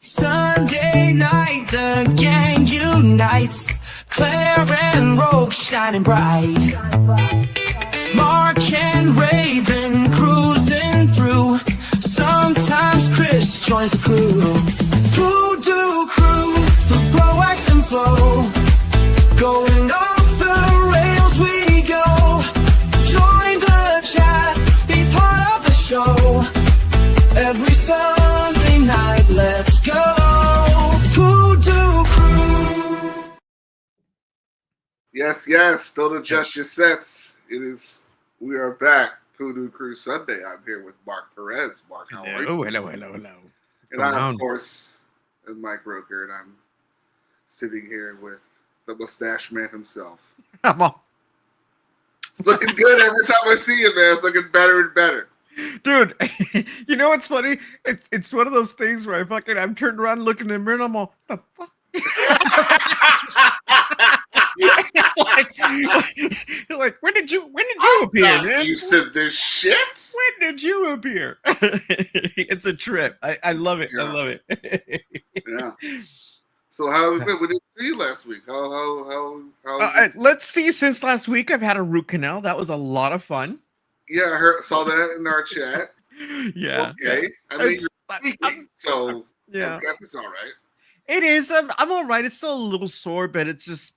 Sunday night, the gang unites. Claire and Rogue shining bright. Mark and Raven cruising through. Sometimes Chris joins the crew. PooDoo crew, the blow, wax, and flow. Going off the rails we go. Join the chat, be part of the show. Every Sunday night, let's go. PooDoo crew. Yes, yes. Don't adjust your sets. We are back. PooDoo Crew Sunday. I'm here with Mark Perez. Mark, how are you? Hello. And I, of course, am Mike Roker, and I'm sitting here with the mustache man himself. Come on. It's looking good every time I see you, man. It's looking better and better. Dude, you know what's funny? It's one of those things where I'm turned around looking in the mirror and I'm all, the fuck? like, when did you appear, man? You said this shit? When did you appear? It's a trip. I love it. Yeah. I love it. Yeah. So how have we been? We didn't see you last week. How Let's see. Since last week, I've had a root canal. That was a lot of fun. Yeah, I saw that in our chat. Yeah. Okay. I mean, you're speaking, so yeah. I guess it's all right. It is. I'm all right. It's still a little sore, but it's just,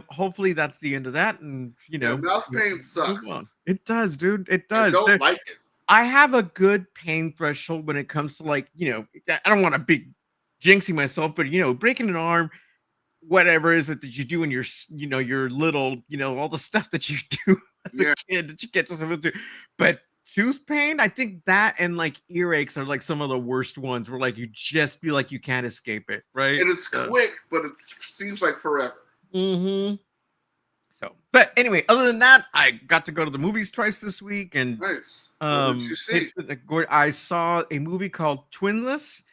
hopefully that's the end of that. And, mouth pain sucks. It does, dude. It does. I don't like it. I have a good pain threshold when it comes to I don't want to be jinxing myself, but, breaking an arm, whatever is it that you do in your, your little, all the stuff that you do as a kid that you get yourself into. But tooth pain, I think that and earaches are some of the worst ones where you just feel like you can't escape it, right? And it's quick, but it seems like forever. Mm-hmm. So, but anyway, other than that, I got to go to the movies twice this week, and nice. What did you see? I saw a movie called Twinless,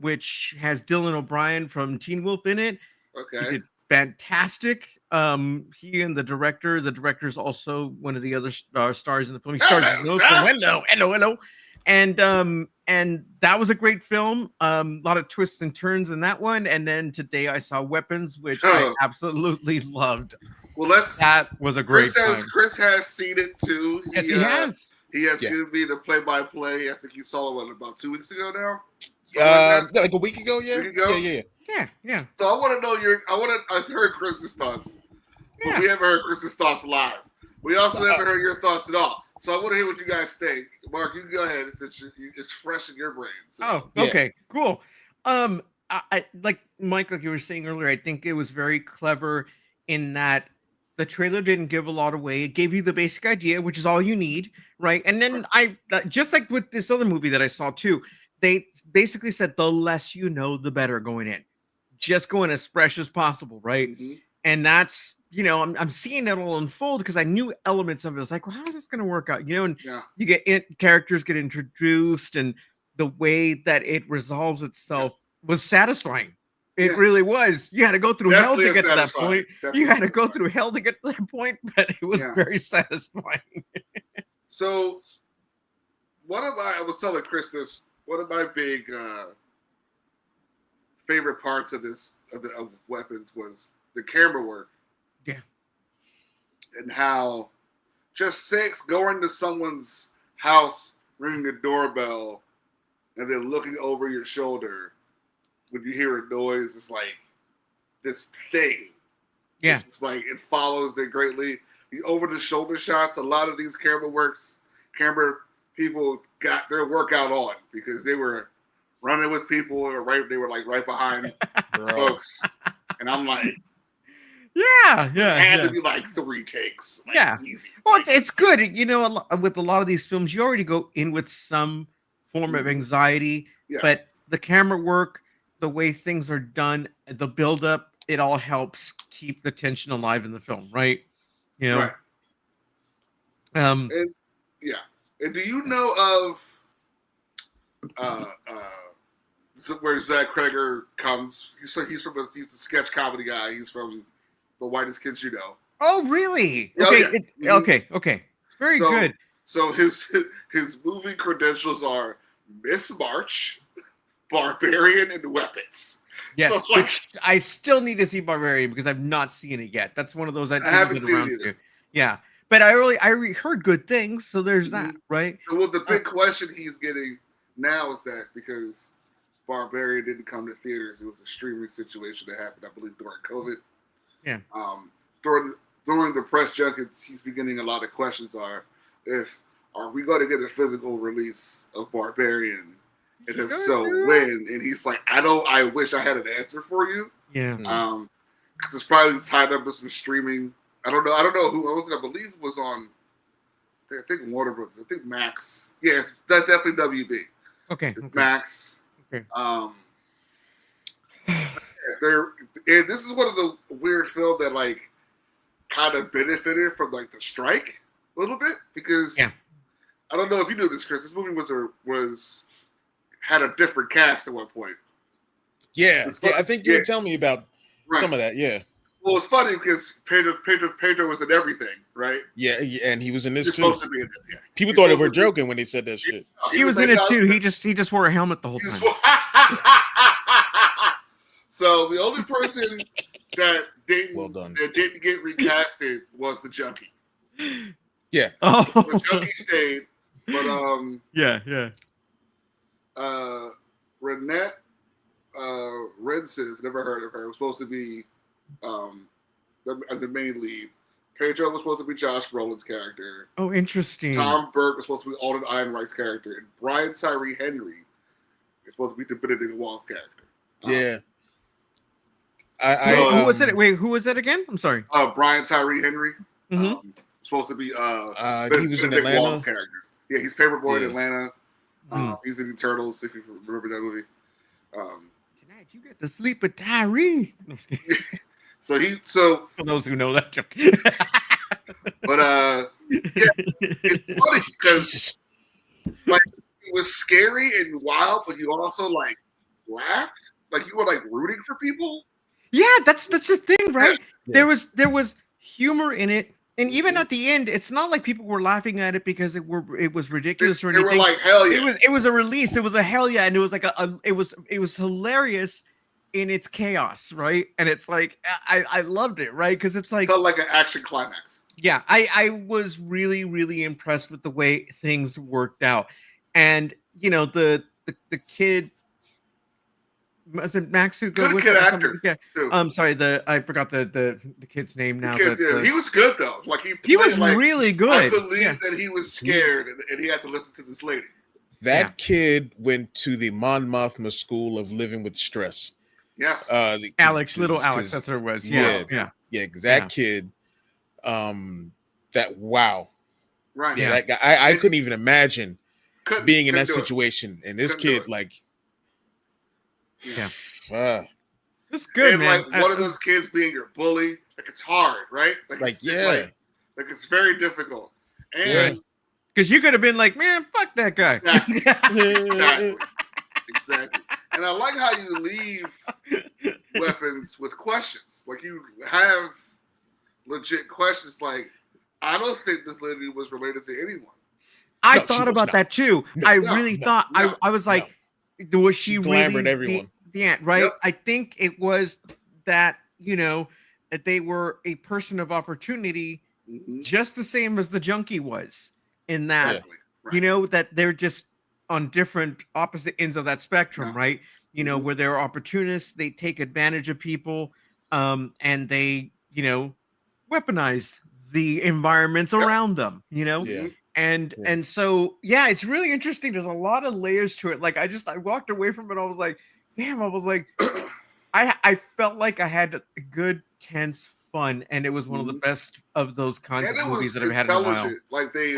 which has Dylan O'Brien from Teen Wolf in it. Okay, he did fantastic. He and the director's also one of the other stars in the film. He stars in the film. Hello. And that was a great film. A lot of twists and turns in that one. And then today I saw Weapons, which I absolutely loved. Well, that was a great time. Chris has seen it too. Yes, he has. He has given me the play-by-play. I think he saw it about 2 weeks ago now. Like a week ago, yeah. Yeah. So I want to know I heard Chris's thoughts. But we haven't heard Chris's thoughts live. We also haven't heard your thoughts at all. So I want to hear what you guys think. Mark, you can go ahead. It's fresh in your brain. So. Oh, okay, cool. I like Mike, like you were saying earlier, I think it was very clever in that the trailer didn't give a lot away. It gave you the basic idea, which is all you need, right? And then just like with this other movie that I saw too, they basically said the less you know, the better going in. Just going as fresh as possible, right? Mm-hmm. And that's, I'm seeing it all unfold because I knew elements of it. I was like, well, how is this going to work out? And you get characters get introduced, and the way that it resolves itself was satisfying. It really was. You had to go through hell to get to that point. You had to go through hell to get to that point, but it was very satisfying. So, I was telling Chris this. One of my big favorite parts of Weapons was the camera work. Yeah. And how just going to someone's house, ringing the doorbell, and then looking over your shoulder when you hear a noise, it's like this thing. Yeah. It's like it follows them greatly. The over-the-shoulder shots, a lot of these camera people got their workout on because they were running with people, they were right behind folks. And I'm like, yeah. It had to be 3 takes. Easy. Well, it's good. With a lot of these films, you already go in with some form of anxiety, but the camera work, the way things are done, the build-up, it all helps keep the tension alive in the film, right? Right. And do you know of where Zach Kreger comes? He's a sketch comedy guy. He's from The Whitest Kids You Know. Oh, really? Okay. Okay. Very good. So his movie credentials are Miss March, Barbarian and weapons. Yes, So it's like, I still need to see Barbarian because I've not seen it yet. That's one of those I haven't seen it either. Yeah, but I heard good things, so there's that, right? Well, the big question he's getting now is that because Barbarian didn't come to theaters, it was a streaming situation that happened, I believe, during COVID. Yeah. During the press junkets, he's beginning a lot of questions are we going to get a physical release of Barbarian? And if so, when? And he's like, I wish I had an answer for you. Yeah. Because it's probably tied up with some streaming. I don't know who I was going to believe was on. I think Warner Brothers. I think Max. Yes, that's definitely WB. Okay. Max. Okay. And this is one of the weird films that like kind of benefited from like the strike a little bit because I don't know if you knew this, Chris. This movie had a different cast at one point. Yeah, I think you were telling me about some of that. Yeah. Well, it's funny because Pedro was in everything, right? Yeah, and he was in this He's too. supposed to be in this. Yeah. People thought they were joking when they said that shit. He was in it too. He just wore a helmet the whole time. So the only person that didn't get recasted was the junkie. Yeah. Oh. So the junkie stayed, but yeah. Renette Rensiv, never heard of her, was supposed to be the main lead. Pedro was supposed to be Josh Brolin's character. Oh, interesting. Tom Burke was supposed to be Alden Ehrenreich's character, and Brian Tyree Henry is supposed to be the Benedict Wong's character. Yeah. Who was it? Wait, who was that again? I'm sorry. Brian Tyree Henry. Mm-hmm. Supposed to be he was in Atlanta. Wong's character. Yeah, he's Paperboy in Atlanta. He's in Eternals, if you remember that movie. Tonight you get to sleep with Tyree. So for those who know that joke. But it's funny because like it was scary and wild, but you also like laughed, like you were like rooting for people. Yeah, that's the thing, right? Yeah. There was humor in it, and even at the end, it's not like people were laughing at it because it was ridiculous or anything. They were like, hell yeah! It was a release. It was a hell yeah, and it was like it was hilarious in its chaos, right? And it's like I loved it, right? Because it's like felt like an action climax. Yeah, I was really, really impressed with the way things worked out. And you know, the kid, was it Max who good kid actor? Yeah. Sorry, I forgot the kid's name now. He was good though. Like he was really good. I believe that he was scared and he had to listen to this lady. That kid went to the Mon Mothma School of Living with Stress. Yes. Alex, little Alex, that's what it was. Yeah. Because that kid, wow. Right. Yeah, that guy, I couldn't even imagine being in that situation. And this kid, like, it's good, and man. Like one of those kids being your bully, like it's hard, right? Like it's very difficult. And because you could have been like, man, fuck that guy. Exactly. And I like how you leave weapons with questions. Like you have legit questions. Like I don't think this lady was related to anyone. I thought about that too. I really thought. I was like, was she really everyone? The aunt, right? Yep. I think it was that, you know, that they were a person of opportunity, just the same as the junkie was in that, you know, that they're just on different opposite ends of that spectrum, right? You know, where they're opportunists, they take advantage of people, and they, you know, weaponize the environments around them, you know? Yeah. And so, yeah, it's really interesting. There's a lot of layers to it. Like I walked away from it. I was like, damn, I felt like I had a good, tense fun. And it was one of the best of those kinds of movies that I've had in a while. Like they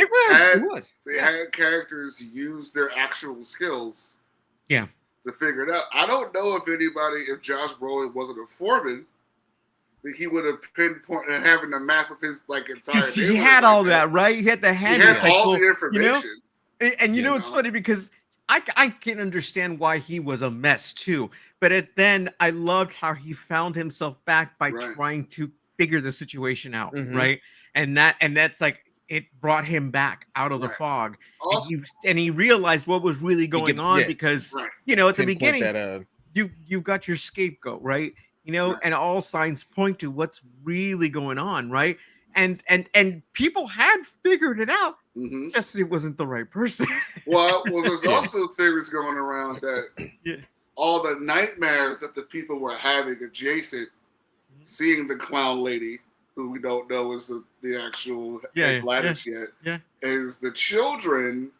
had characters use their actual skills. Yeah. To figure it out. I don't know if Josh Brolin wasn't a foreman, that he would have pinpointed and having a map of his like entire. He had all that, right? He had the hand. He had all the information. You know? And you know it's funny because I can understand why he was a mess too. But then I loved how he found himself back by trying to figure the situation out, right? And that's like it brought him back out of the Right. fog, Also, and he realized what was really going on because right. at the Pinpoint beginning that. you've got your scapegoat, right? Right. And all signs point to what's really going on, right? And people had figured it out, Mm-hmm. just it wasn't the right person. Well, there's Yeah. also theories going around that Yeah. all the nightmares that the people were having adjacent, seeing the clown lady, who we don't know is the actual Ed Gladys yet, is the children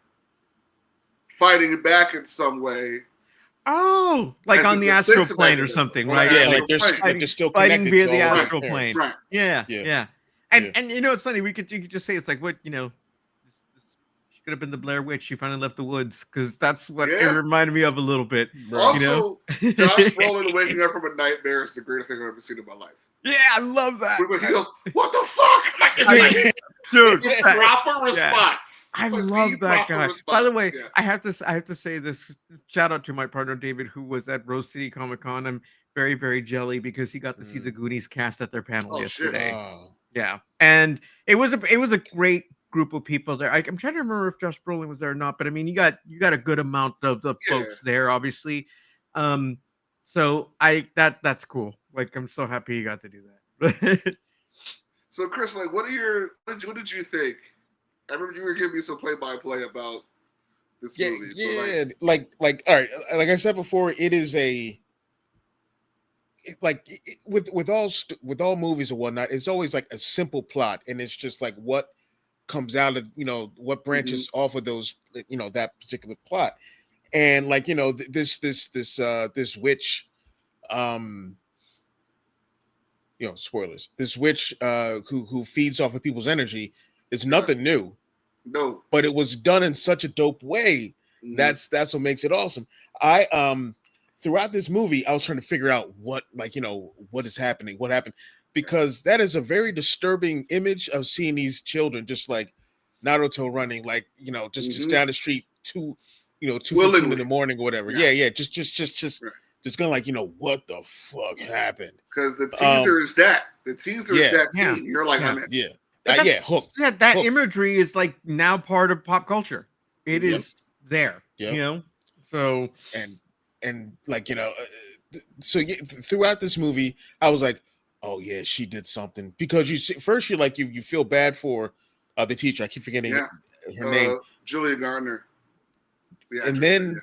fighting back in some way. Oh, like As on a the astral defensive plane or mechanism. something, On right? the Yeah, astral like they're plane. like they're still Fighting connected via to the all of astral their plane. parents. Right. Yeah. Yeah. And it's funny. You could just say it's like what this she could have been the Blair Witch. She finally left the woods because that's what it reminded me of a little bit. Also, Josh Brolin waking up from a nightmare is the greatest thing I've ever seen in my life. Yeah, I love that. He goes, "What the fuck?" Like, it's like, dude, it's a proper response. I It's like love the that proper guy. response. By the way, Yeah. I have to say this. Shout out to my partner David, who was at Rose City Comic Con. I'm very, very jelly because he got to see the Goonies cast at their panel yesterday. Oh. Yeah, and it was a great group of people there. I'm trying to remember if Josh Brolin was there or not, but I mean, you got a good amount of the folks there, obviously. So that's cool. Like, I'm so happy you got to do that. So, Chris, like, what did you think? I remember you were giving me some play-by-play about this movie. Yeah, like all right, like I said before, it is with all movies and whatnot, it's always like a simple plot, and it's just like what comes out of what branches off of those that particular plot, and like this witch, spoilers. This witch who feeds off of people's energy is nothing new. No, but it was done in such a dope way. That's what makes it awesome. I throughout this movie, I was trying to figure out what is happening, what happened, because that is a very disturbing image of seeing these children just like Naruto running, like just down the street 2:15 in the morning or whatever. Yeah, just going like what the fuck happened? Because the teaser is that. The teaser is that scene. You're like, I'm in. Hooked. That imagery is like now part of pop culture. It is there, So and like so throughout this movie, I was like, oh yeah, she did something, because first you're like you feel bad for the teacher. I keep forgetting her name, Julia Gardner. And then,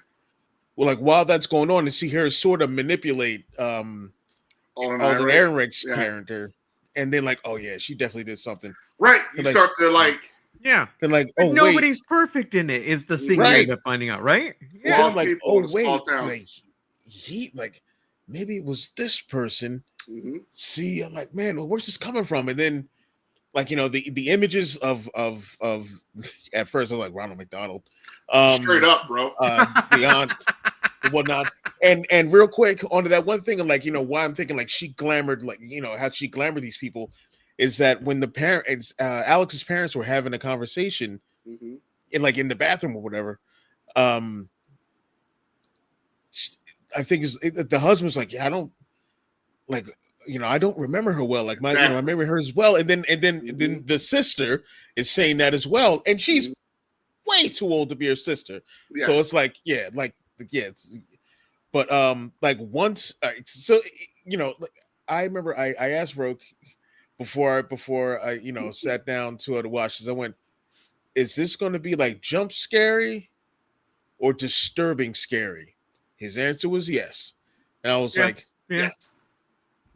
well, like while that's going on, to see her sort of manipulate Alden Ehrenreich's character, and then like, oh yeah, she definitely did something. Right, you start to like, then like, but nobody's perfect in it is the thing you end up finding out, right? Yeah, like, oh wait, like he like maybe it was this person. See, I'm like, man, where's this coming from? And then, like the images of at first I was like Ronald McDonald, straight up, bro, beyond and whatnot. And real quick onto that one thing, I'm like, why I'm thinking like she glamored, like how she glamored these people, is that when the parents, Alex's parents were having a conversation in the bathroom or whatever, I think the husband's like, yeah, I don't like, I don't remember her well. Like I remember her as well. And then the sister is saying that as well, and she's way too old to be her sister. Yes. So it's like, but like once, so I remember I asked Roke before I sat down to watch this. I went, is this going to be like jump scary or disturbing scary? His answer was yes, and I was like, yes,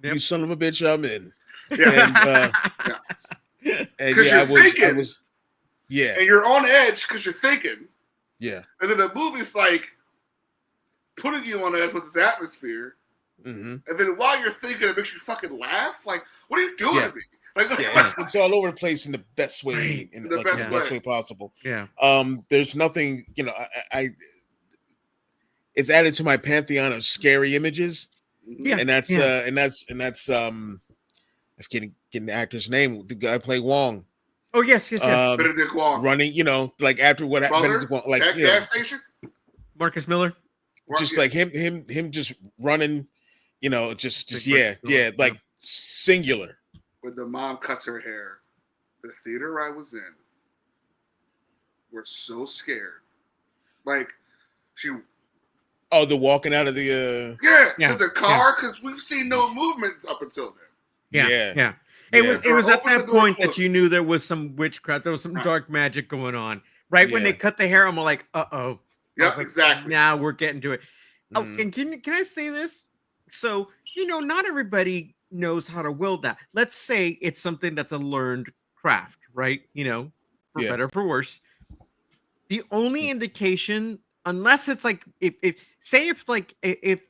you son of a bitch, I'm in. I was, and you're on edge because you're thinking, and then the movie's like putting you on edge with this atmosphere. And then while you're thinking, it makes you fucking laugh. Like, what are you doing to me? Like, it's all over the place in the best way, in the best way possible. There's nothing, I it's added to my pantheon of scary images. And that's I'm getting the actor's name. The guy played Wong. Oh yes. Benedict Wong running, like after what happened, like gas station. Marcus Miller, just like him just running, just like singular. When the mom cuts her hair, the theater I was in, were so scared. Like she. Oh, the walking out of the. To the car because we've seen no movement up until then. Yeah. It was at that point that you knew there was some witchcraft, there was some dark magic going on. Right when they cut the hair, I'm like, uh-oh. Yeah, like, exactly. Now we're getting to it. Oh, and can I say this? So, not everybody knows how to wield that. Let's say it's something that's a learned craft, right? For better or for worse. The only indication, unless it's like if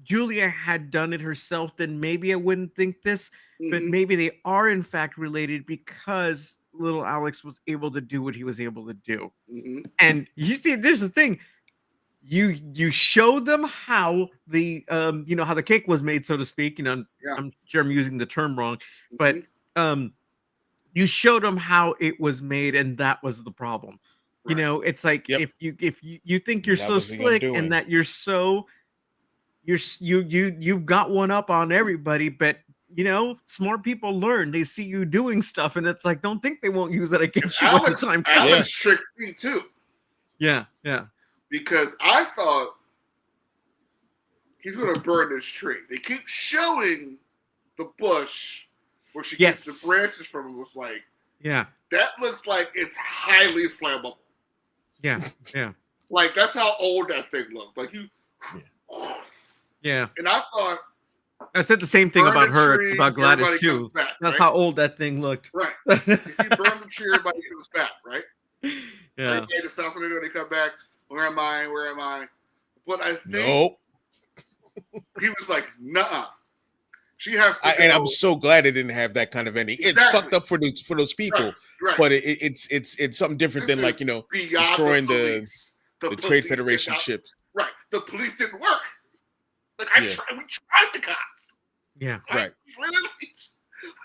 Julia had done it herself, then maybe I wouldn't think this, but maybe they are in fact related because little Alex was able to do what he was able to do. And you see, there's the thing. You showed them how the how the cake was made, so to speak. I'm sure I'm using the term wrong, but you showed them how it was made, and that was the problem. Right. It's like if you think you're so slick and that you're so you've got one up on everybody, but smart people learn. They see you doing stuff, and it's like, don't think they won't use it against you when the time comes. Alex tricked me too. Yeah. Because I thought he's going to burn this tree. They keep showing the bush where she gets the branches from. It was like, that looks like it's highly flammable. Yeah. Like, that's how old that thing looked. Like, Yeah. And I thought. I said the same thing about her, about Gladys, too. Back, that's how old that thing looked. Right. If you burn the tree, everybody comes back, right? Yeah. They just sound something when they come back. Where am I? But I think he was like, nuh-uh. She has to and I'm so glad it didn't have that kind of ending. It's fucked up for those people, right. But it's something different than destroying the Trade Federation ship. Right. The police didn't work. Like we tried the cops. Yeah. Right.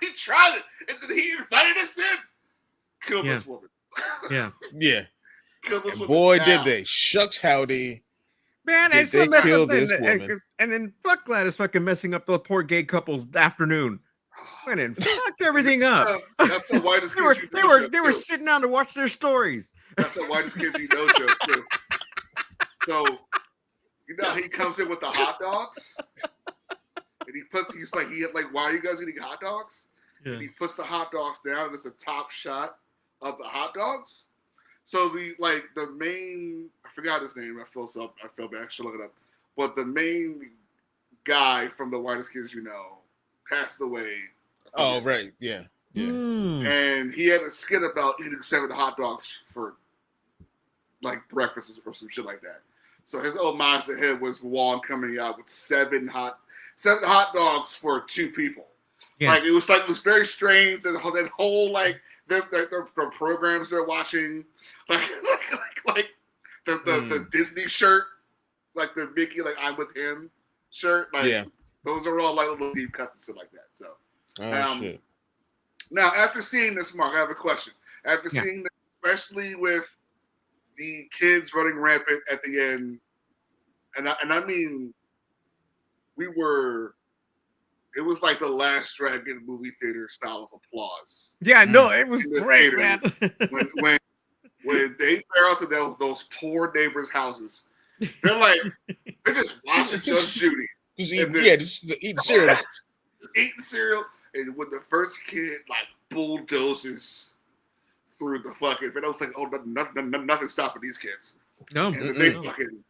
We tried it, and then he invited us in. Kill this woman. Yeah. And boy, did they! Shucks, howdy! Man, I still messed up and then fuck Gladys fucking messing up the poor gay couple's afternoon. Went and fucked everything up. That's the whitest kids they were sitting down to watch their stories. That's the whitest kids you know joke too. So he comes in with the hot dogs, and he's like, why are you guys eating hot dogs? Yeah. And he puts the hot dogs down, and it's a top shot of the hot dogs. So the main, I forgot his name. I feel bad. I should look it up. But the main guy from the whitest kids you know passed away. Oh, right. Yeah. And he had a skit about eating 7 hot dogs for breakfast or some shit like that. So his old Mazda head was Juan coming out with 7 hot dogs for 2 people. Yeah. It was very strange, and that whole their programs they're watching, like the Disney shirt, like the Mickey, I'm with him shirt, those are all little deep cuts and stuff like that. So, shit. Now after seeing this, Mark, I have a question. After seeing this, especially with the kids running rampant at the end, and I mean, it was like the Last Dragon movie theater style of applause. Yeah, no, it was great, man. when they tear out to those poor neighbors' houses, they're just watching Judge Judy. Just eating cereal. Eating cereal, and when the first kid bulldozes through the fucking, and I was like, oh, nothing stopping these kids. No, and they fucking.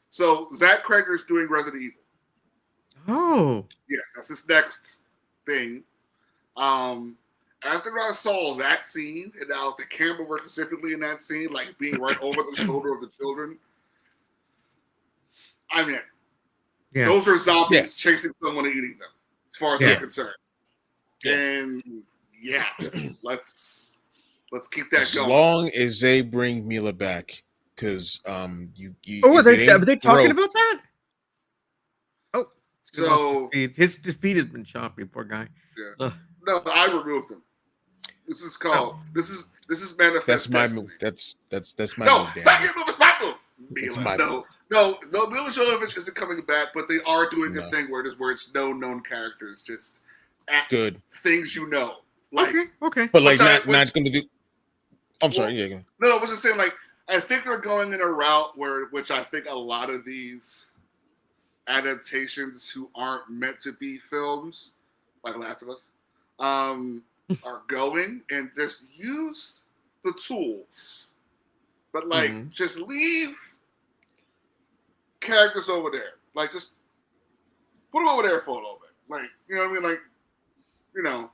So Zach Cregger's doing Resident Evil. Oh. Yes, that's his next thing. After I saw that scene, and now the camera work specifically in that scene, being right over the shoulder of the children, I'm in. Yeah. Those are zombies chasing someone and eating them, as far as I'm concerned. Yeah. And let's keep that going. As long as they bring Mila back, because you. Oh, are they talking about that? So his feet has been choppy, poor guy. Yeah. No, I removed him. This is called this is Manifest. That's my Destiny. move. That's my move. No, that's your move. It's my move. It's my move. No, Mila Jovovich isn't coming back, but they are doing a thing where it's no known characters, just good things you know. Okay. But not going to do. I'm sorry. Yeah. No, I was just saying, like, I think they're going in a route which I think a lot of these adaptations who aren't meant to be films, like Last of Us, are going, and just use the tools, but like just leave characters over there, like just put them over there for a little bit, like, you know what I mean, like, you know,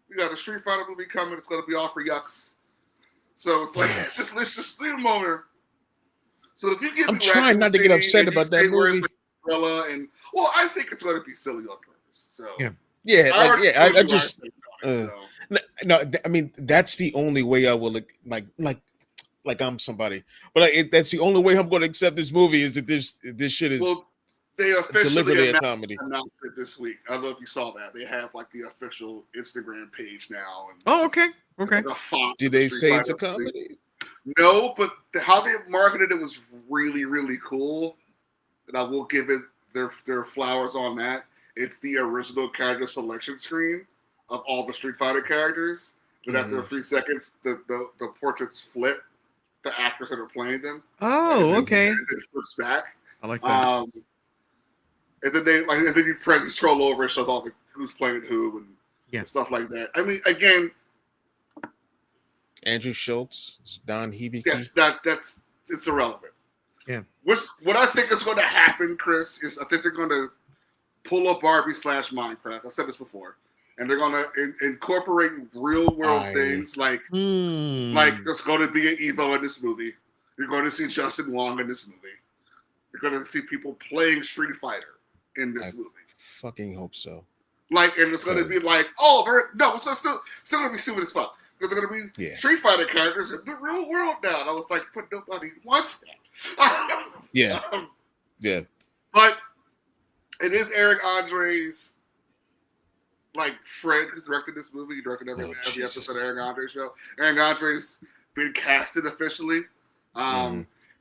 we got a Street Fighter movie coming, it's gonna be all for yucks, so it's like let's just leave them over. So if you give I'm trying not to get upset about that movie. And well, I think it's going to be silly on purpose. So I just no. I mean, that's the only way I will like I'm somebody, but that's the only way I'm going to accept this movie is that this shit is. Well, they officially deliberately a comedy. Announced it this week. I don't know if you saw that. They have like the official Instagram page now. And okay. The font. Did they say it's a comedy? No, but how they marketed it was really, really cool. And I will give it their flowers on that. It's the original character selection screen of all the Street Fighter characters. Then after a few seconds, the portraits flip. The actors that are playing them. Oh, okay. And then it flips back. I like that. And then you scroll over and shows all who's playing who and stuff like that. I mean, again, Andrew Schultz, Don Hebe. That's it's irrelevant. Yeah. What I think is going to happen, Chris, is I think they're going to pull up Barbie / Minecraft. I said this before, and they're going to incorporate real world things like there's going to be an Evo in this movie. You're going to see Justin Wong in this movie. You're going to see people playing Street Fighter in this movie. Fucking hope so. Like, and it's going to be like, it's still going to be stupid as fuck. Because they're going to be Street Fighter characters in the real world now. And I was like, but nobody wants that. Yeah. But it is Eric Andre's like friend who directed this movie. He directed every episode of Eric Andre's show. Eric Andre's been casted officially.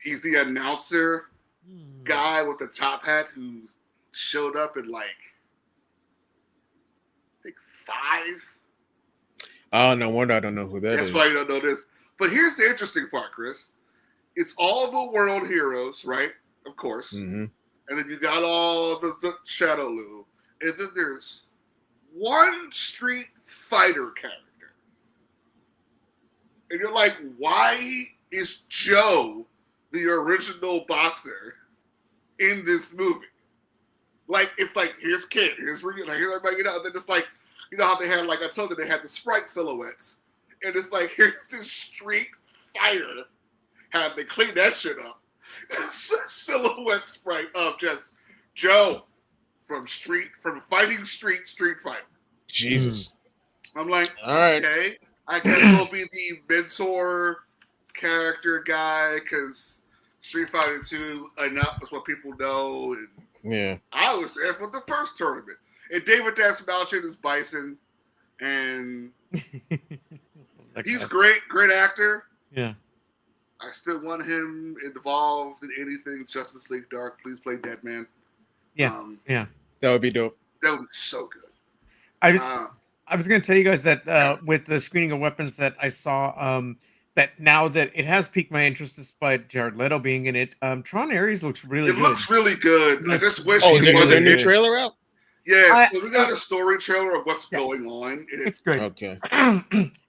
He's the announcer guy with the top hat who showed up in like I think 5. Oh, no wonder I don't know who that is. That's why you don't know this. But here's the interesting part, Chris. It's all the world heroes, right? Of course. And then you got all the Shadow Lu. And then there's one Street Fighter character. And you're like, why is Joe the original boxer in this movie? Like, it's like, here's Kid, here's Ryu, like, here's everybody, and then it's like, you know how they had, like I told you, they had the Sprite silhouettes. And it's like, here's this Street Fighter. Had they clean that shit up. Silhouette sprite of just Joe from Fighting Street Fighter. Jesus. I'm like, all right. Okay, I guess he'll be the mentor character guy because Street Fighter 2 enough is what people know. And I was there for the first tournament. And David Dasmalchian is Bison. And he's great actor. Yeah. I still want him involved in anything Justice League Dark. Please play Deadman. Yeah. That would be dope. That would be so good. I was going to tell you guys that with the screening of Weapons that I saw, that now that it has piqued my interest despite Jared Leto being in it, Tron Ares looks really good. It looks really good. I just wish he wasn't. Is there a new trailer out? Yeah, so we got a story trailer of what's going on. It's good. Okay.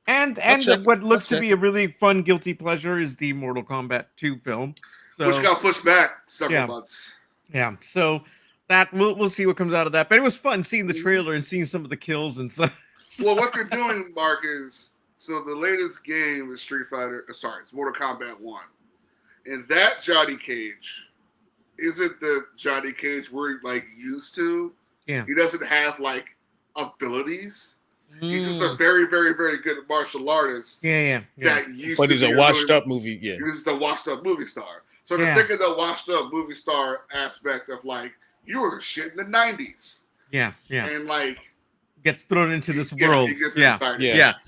And what looks to be a really fun guilty pleasure is the Mortal Kombat 2 film, which got pushed back several months. Yeah, so that we'll see what comes out of that. But it was fun seeing the trailer and seeing some of the kills and stuff. Well, what they're doing, Mark, is so the latest game is it's Mortal Kombat 1, and that Johnny Cage isn't the Johnny Cage we're like used to. Yeah, he doesn't have like abilities. He's just a very, very, very good martial artist. Yeah. But he's a washed-up movie. Yeah, he's just a washed-up movie star. So they're taking the washed-up movie star aspect of like you were shit in the '90s. Yeah. And like gets thrown into this world. Yeah.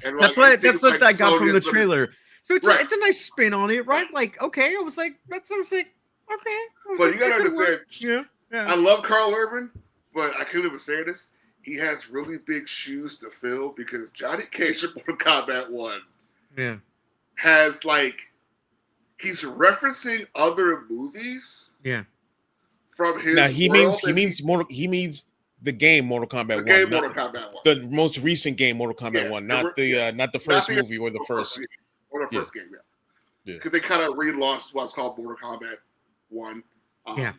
And like, that's what I got from the trailer. So it's a nice spin on it, right? Like, okay, I was like, okay. But you gotta understand. Yeah. I love Carl Urban, but I couldn't even say this. He has really big shoes to fill because Johnny Cage in Mortal Kombat 1 has like he's referencing other movies. Yeah. From his now he world means the game Mortal Kombat 1. game Mortal Kombat 1. The most recent game Mortal Kombat 1, not the first movie or the first. Or the first game, yeah. Because they kind of relaunched what's called Mortal Kombat 1. Yeah.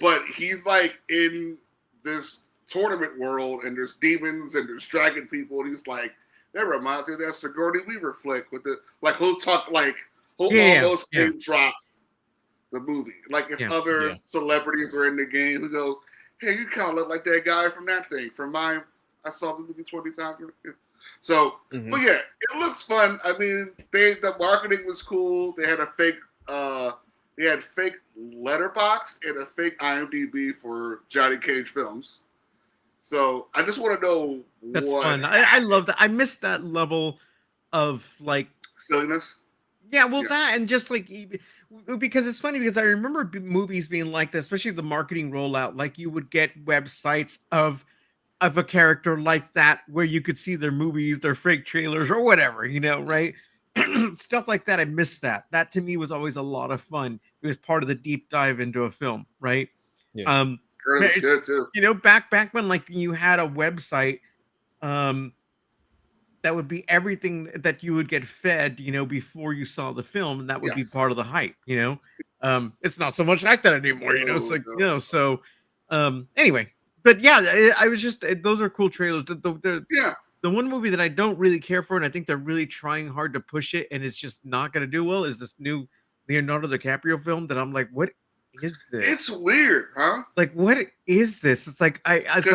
But he's like in this tournament world, and there's demons and there's dragon people, and he's like, that reminds me of that Sigourney Weaver flick with the like he'll talk like he'll almost name drop the movie. Like if other celebrities are in the game, who goes, hey, you kind of look like that guy from that thing. From mine, I saw the movie 20 times. So, but yeah, it looks fun. I mean, the marketing was cool. They had a fake letterbox and a fake IMDb for Johnny Cage films. So I just want to know That's fun. I love that. I miss that level of like silliness. Yeah, well, that and just like because it's funny because I remember movies being like that, especially the marketing rollout. Like you would get websites of a character like that where you could see their movies, their fake trailers, or whatever, right? Stuff like that. I miss that. That to me was always a lot of fun. It was part of the deep dive into a film, right? Yeah. It's good too. Back when like you had a website, that would be everything that you would get fed, before you saw the film, and that would be part of the hype, It's not so much like that anymore, It's like, so anyway, but yeah, I was just those are cool trailers. The one movie that I don't really care for, and I think they're really trying hard to push it, and it's just not going to do well, is this new Leonardo DiCaprio film that I'm like, what is this? It's weird, huh? Like, what is this? It's like I was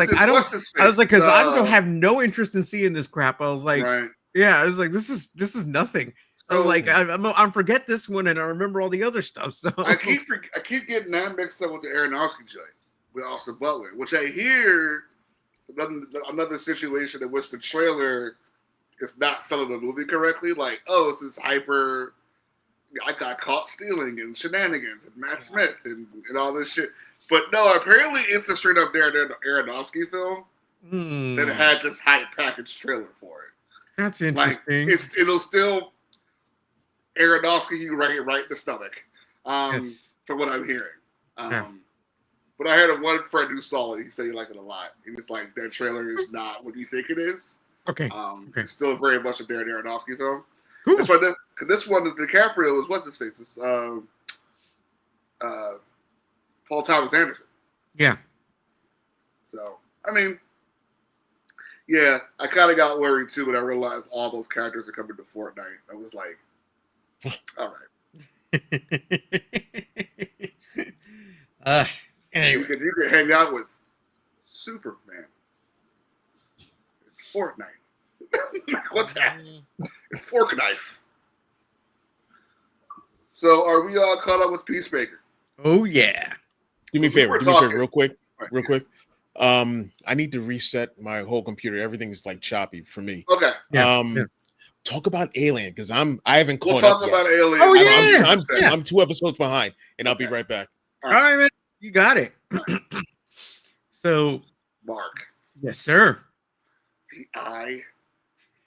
like, because I don't have no interest in seeing this crap. I was like, yeah, I was like, this is nothing. So, I was like, I forget this one, and I remember all the other stuff. So I keep getting that mixed up with the Aronofsky joint with Austin Butler, which I hear another situation in which the trailer is not selling the movie correctly. Like, oh, it's this hyper. I got caught stealing and shenanigans and Matt Smith and all this shit. But no, apparently it's a straight up Aronofsky film that had this hype package trailer for it. That's interesting. Like, it'll still Aronofsky you right in the stomach, from what I'm hearing. But I had one friend who saw it. He said he liked it a lot. He was like, that trailer is not what you think it is. Okay. It's still very much a Darren Aronofsky film. Cool. This one, the DiCaprio is what's his face? It's Paul Thomas Anderson. Yeah. So I mean, yeah, I kind of got worried too when I realized all those characters are coming to Fortnite. I was like, all right. Anyway. You can hang out with Superman. Fortnite. What's that? Fork knife. So, are we all caught up with Peacemaker? Oh yeah. Do me a favor, real quick. I need to reset my whole computer. Everything's like choppy for me. Okay. Talk about Alien because I haven't caught up. We'll talk about Alien. Oh yeah. I'm 2 episodes behind, and I'll be right back. All right, man. You got it. So, Mark. Yes, sir. The eye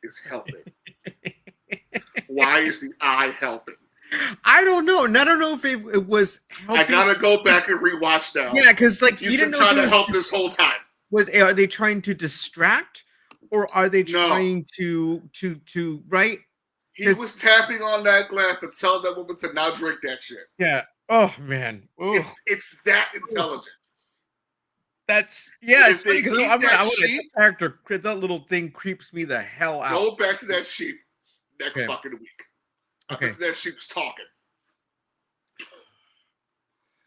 is helping. Why is the eye helping? I don't know. And I don't know if it was helping. I gotta go back and rewatch now. Yeah, because like he's been trying to help this whole time. Are they trying to distract, or are they trying to right? He was tapping on that glass to tell that woman to now drink that shit. Yeah. Oh man. It's that intelligent. That's it's funny because that little thing creeps me the hell out. Go back to that sheep next fucking week. Okay. That sheep's talking.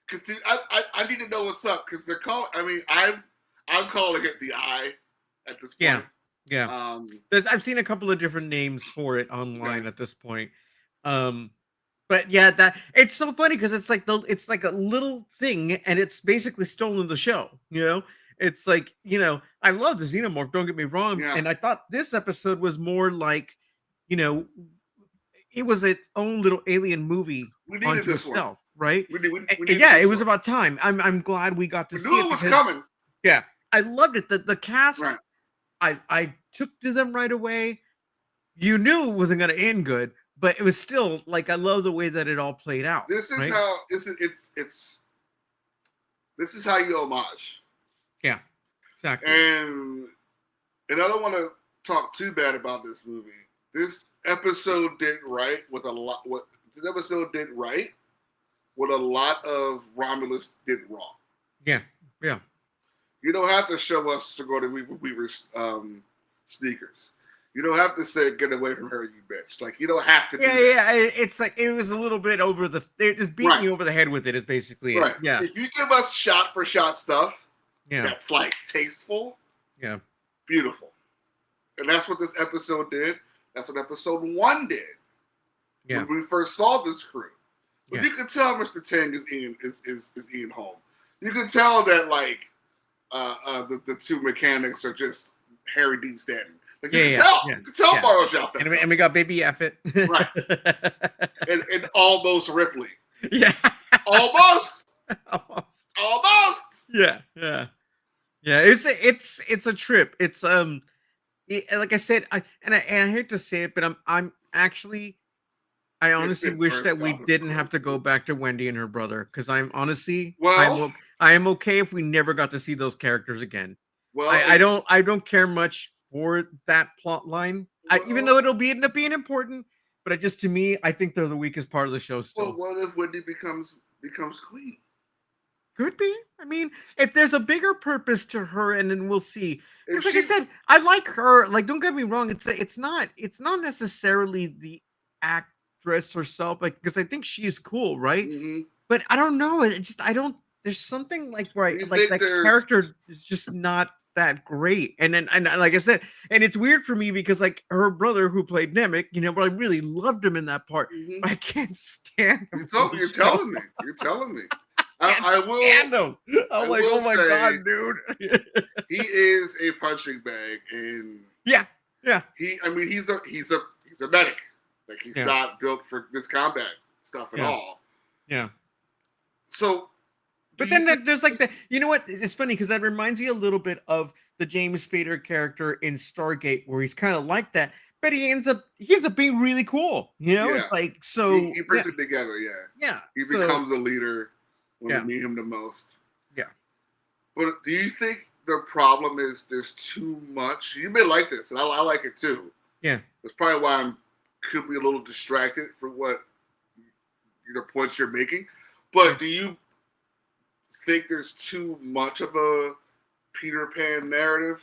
Because I need to know what's up because they're calling. I mean, I'm calling it the eye at this point. Yeah. I've seen a couple of different names for it online at this point. But yeah, that it's so funny because it's like a little thing, and it's basically stolen the show. It's like I love the Xenomorph. Don't get me wrong, and I thought this episode was more like, it was its own little alien movie onto itself, right? It was about time. I'm glad we got to see it. Knew it was coming. Yeah, I loved it. The cast, I took to them right away. You knew it wasn't going to end good. but it was still like I love the way that it all played out. This is right? how it's this is how you homage. Yeah, exactly. And I don't want to talk too bad about this movie. This episode did right with a lot. What this episode did right, what a lot of Romulus did wrong. Yeah, yeah. You don't have to show us Sigourney Weaver's sneakers. You don't have to say "Get away from her, you bitch." Like you don't have to. Yeah, do that. yeah. It's like it was a little bit over the. They just beat Right. me over the head with it. Is basically Right. it. Yeah, If you give us shot for shot stuff yeah, that's like tasteful, yeah, beautiful, and that's what this episode did. That's what episode 1 did. yeah. When we first saw this crew, but Yeah. you could tell Mr. Tang is Ian Holm. You can tell that like the two mechanics are just Harry Dean Stanton. Like you Yeah, can yeah, tell, yeah, you can tell yeah. Mario Jalfett. And we got Baby Effet. Right. and almost Ripley. Yeah. Almost. Almost. Almost. Yeah, yeah, yeah. It's a trip. It's like I said, I hate to say it, but I'm actually. I honestly been wish first that we thought of didn't Croo. have to go back to Wendy and her brother because I'm honestly, Well- I am okay if we never got to see those characters again. Well, I don't care much for that plot line, even though it'll end up being important. But it just to me, I think they're the weakest part of the show still. well, what if Wendy becomes queen? Could be. I mean, if there's a bigger purpose to her, and then we'll see. If Because, like I she- said, I like her. Like, don't get me wrong. It's not necessarily the actress herself. Like, because I think she's cool, right? Mhm. But I don't know. It just I don't. There's something like where You like think that there's- character is just not that great. And then and like I said, and it's weird for me because like her brother who played Nemec, but I really loved him in that part. Mhm. But I can't stand him. You're telling me. You're telling me. I will. Stand him. I I'm like, will oh my say- god, dude. He is a punching bag, and yeah. he's a medic. Like he's Yeah. not built for this combat stuff at Yeah. all. Yeah. So, But do then you think- there's like the, you know what? It's funny because that reminds you a little bit of the James Spader character in Stargate, where he's kind of like that, but he ends up being really cool. Yeah. It's like so. he brings yeah, it together. Yeah, yeah. he so- becomes a leader when Yeah. we need him the most. Yeah. But do you think the problem is there's too much? You may like this, and I like it too. Yeah. That's probably why could be a little distracted for what points you're making. But do you think there's too much of a Peter Pan narrative?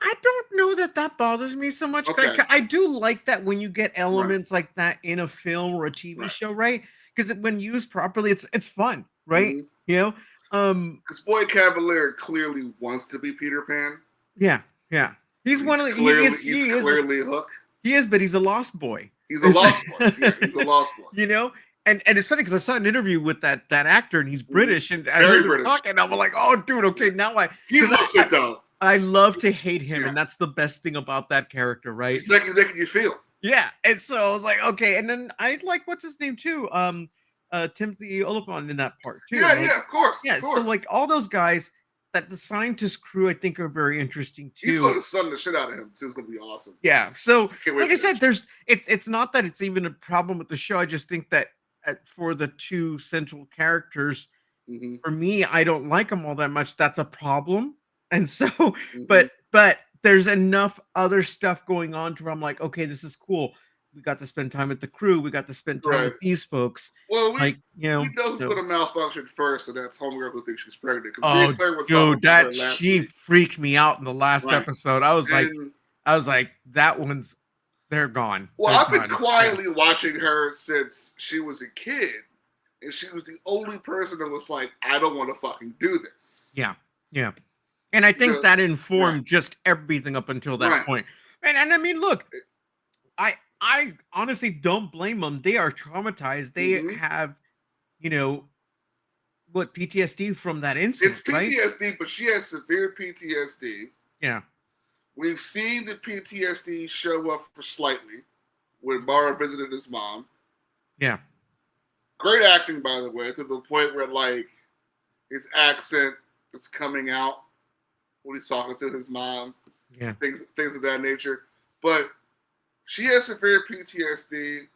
I don't know that bothers me so much. Okay. I do like that when you get elements like that in a film or a TV show, right? Because when used properly, it's fun, right? Mhm. You know, Because Boy Cavalier clearly wants to be Peter Pan. yeah. He's one of the clearly, he is clearly Hook. he is, but he's a lost boy. He's a lost boy. Yeah, he's a lost boy. You know, and it's funny because I saw an interview with that actor, and he's British, and I Very heard him British. talking, and I'm like, oh, dude, okay, now He 'cause loves it though. I love to hate him, Yeah. and that's the best thing about that character, right? He's making you feel. Yeah, and so I was like, okay, and then I like what's his name too, Timothy Oliphant in that part too. Yeah, right? yeah, of course. Yeah. Of So course. like all those guys, that the scientist crew, I think are very interesting too. He's going to sun the shit out of him too. It's going to be awesome. Yeah. So Can't wait like I for said, that. it's not that it's even a problem with the show. I just think that for the two central characters, Mhm, for me, I don't like them all that much. That's a problem. And so, mhm. but there's enough other stuff going on to where I'm like, okay, this is cool. We got to spend time with the crew. We got to spend time with Right. these folks. Well, we Like, you know, who's so- going to malfunction first, and that's homegirl who thinks she's pregnant. 'Cause oh, me and Claire was talking dude, about that her last she week, freaked me out in the last Right. episode. I was like, and, that one's, they're gone. well, They're I've been gone. quietly watching her since she was a kid, and she was the only person that was like, I don't want to fucking do this. Yeah. And I think So- that informed just everything up until that Right. point. And I mean, look, I honestly don't blame them. They are traumatized. They Mhm. have, what PTSD from that incident, It's right? PTSD, but she has severe PTSD. Yeah. We've seen the PTSD show up for slightly when Mara visited his mom. Yeah. Great acting, by the way, to the point where like his accent is coming out when he's talking to his mom, Yeah. things of that nature. But she has severe PTSD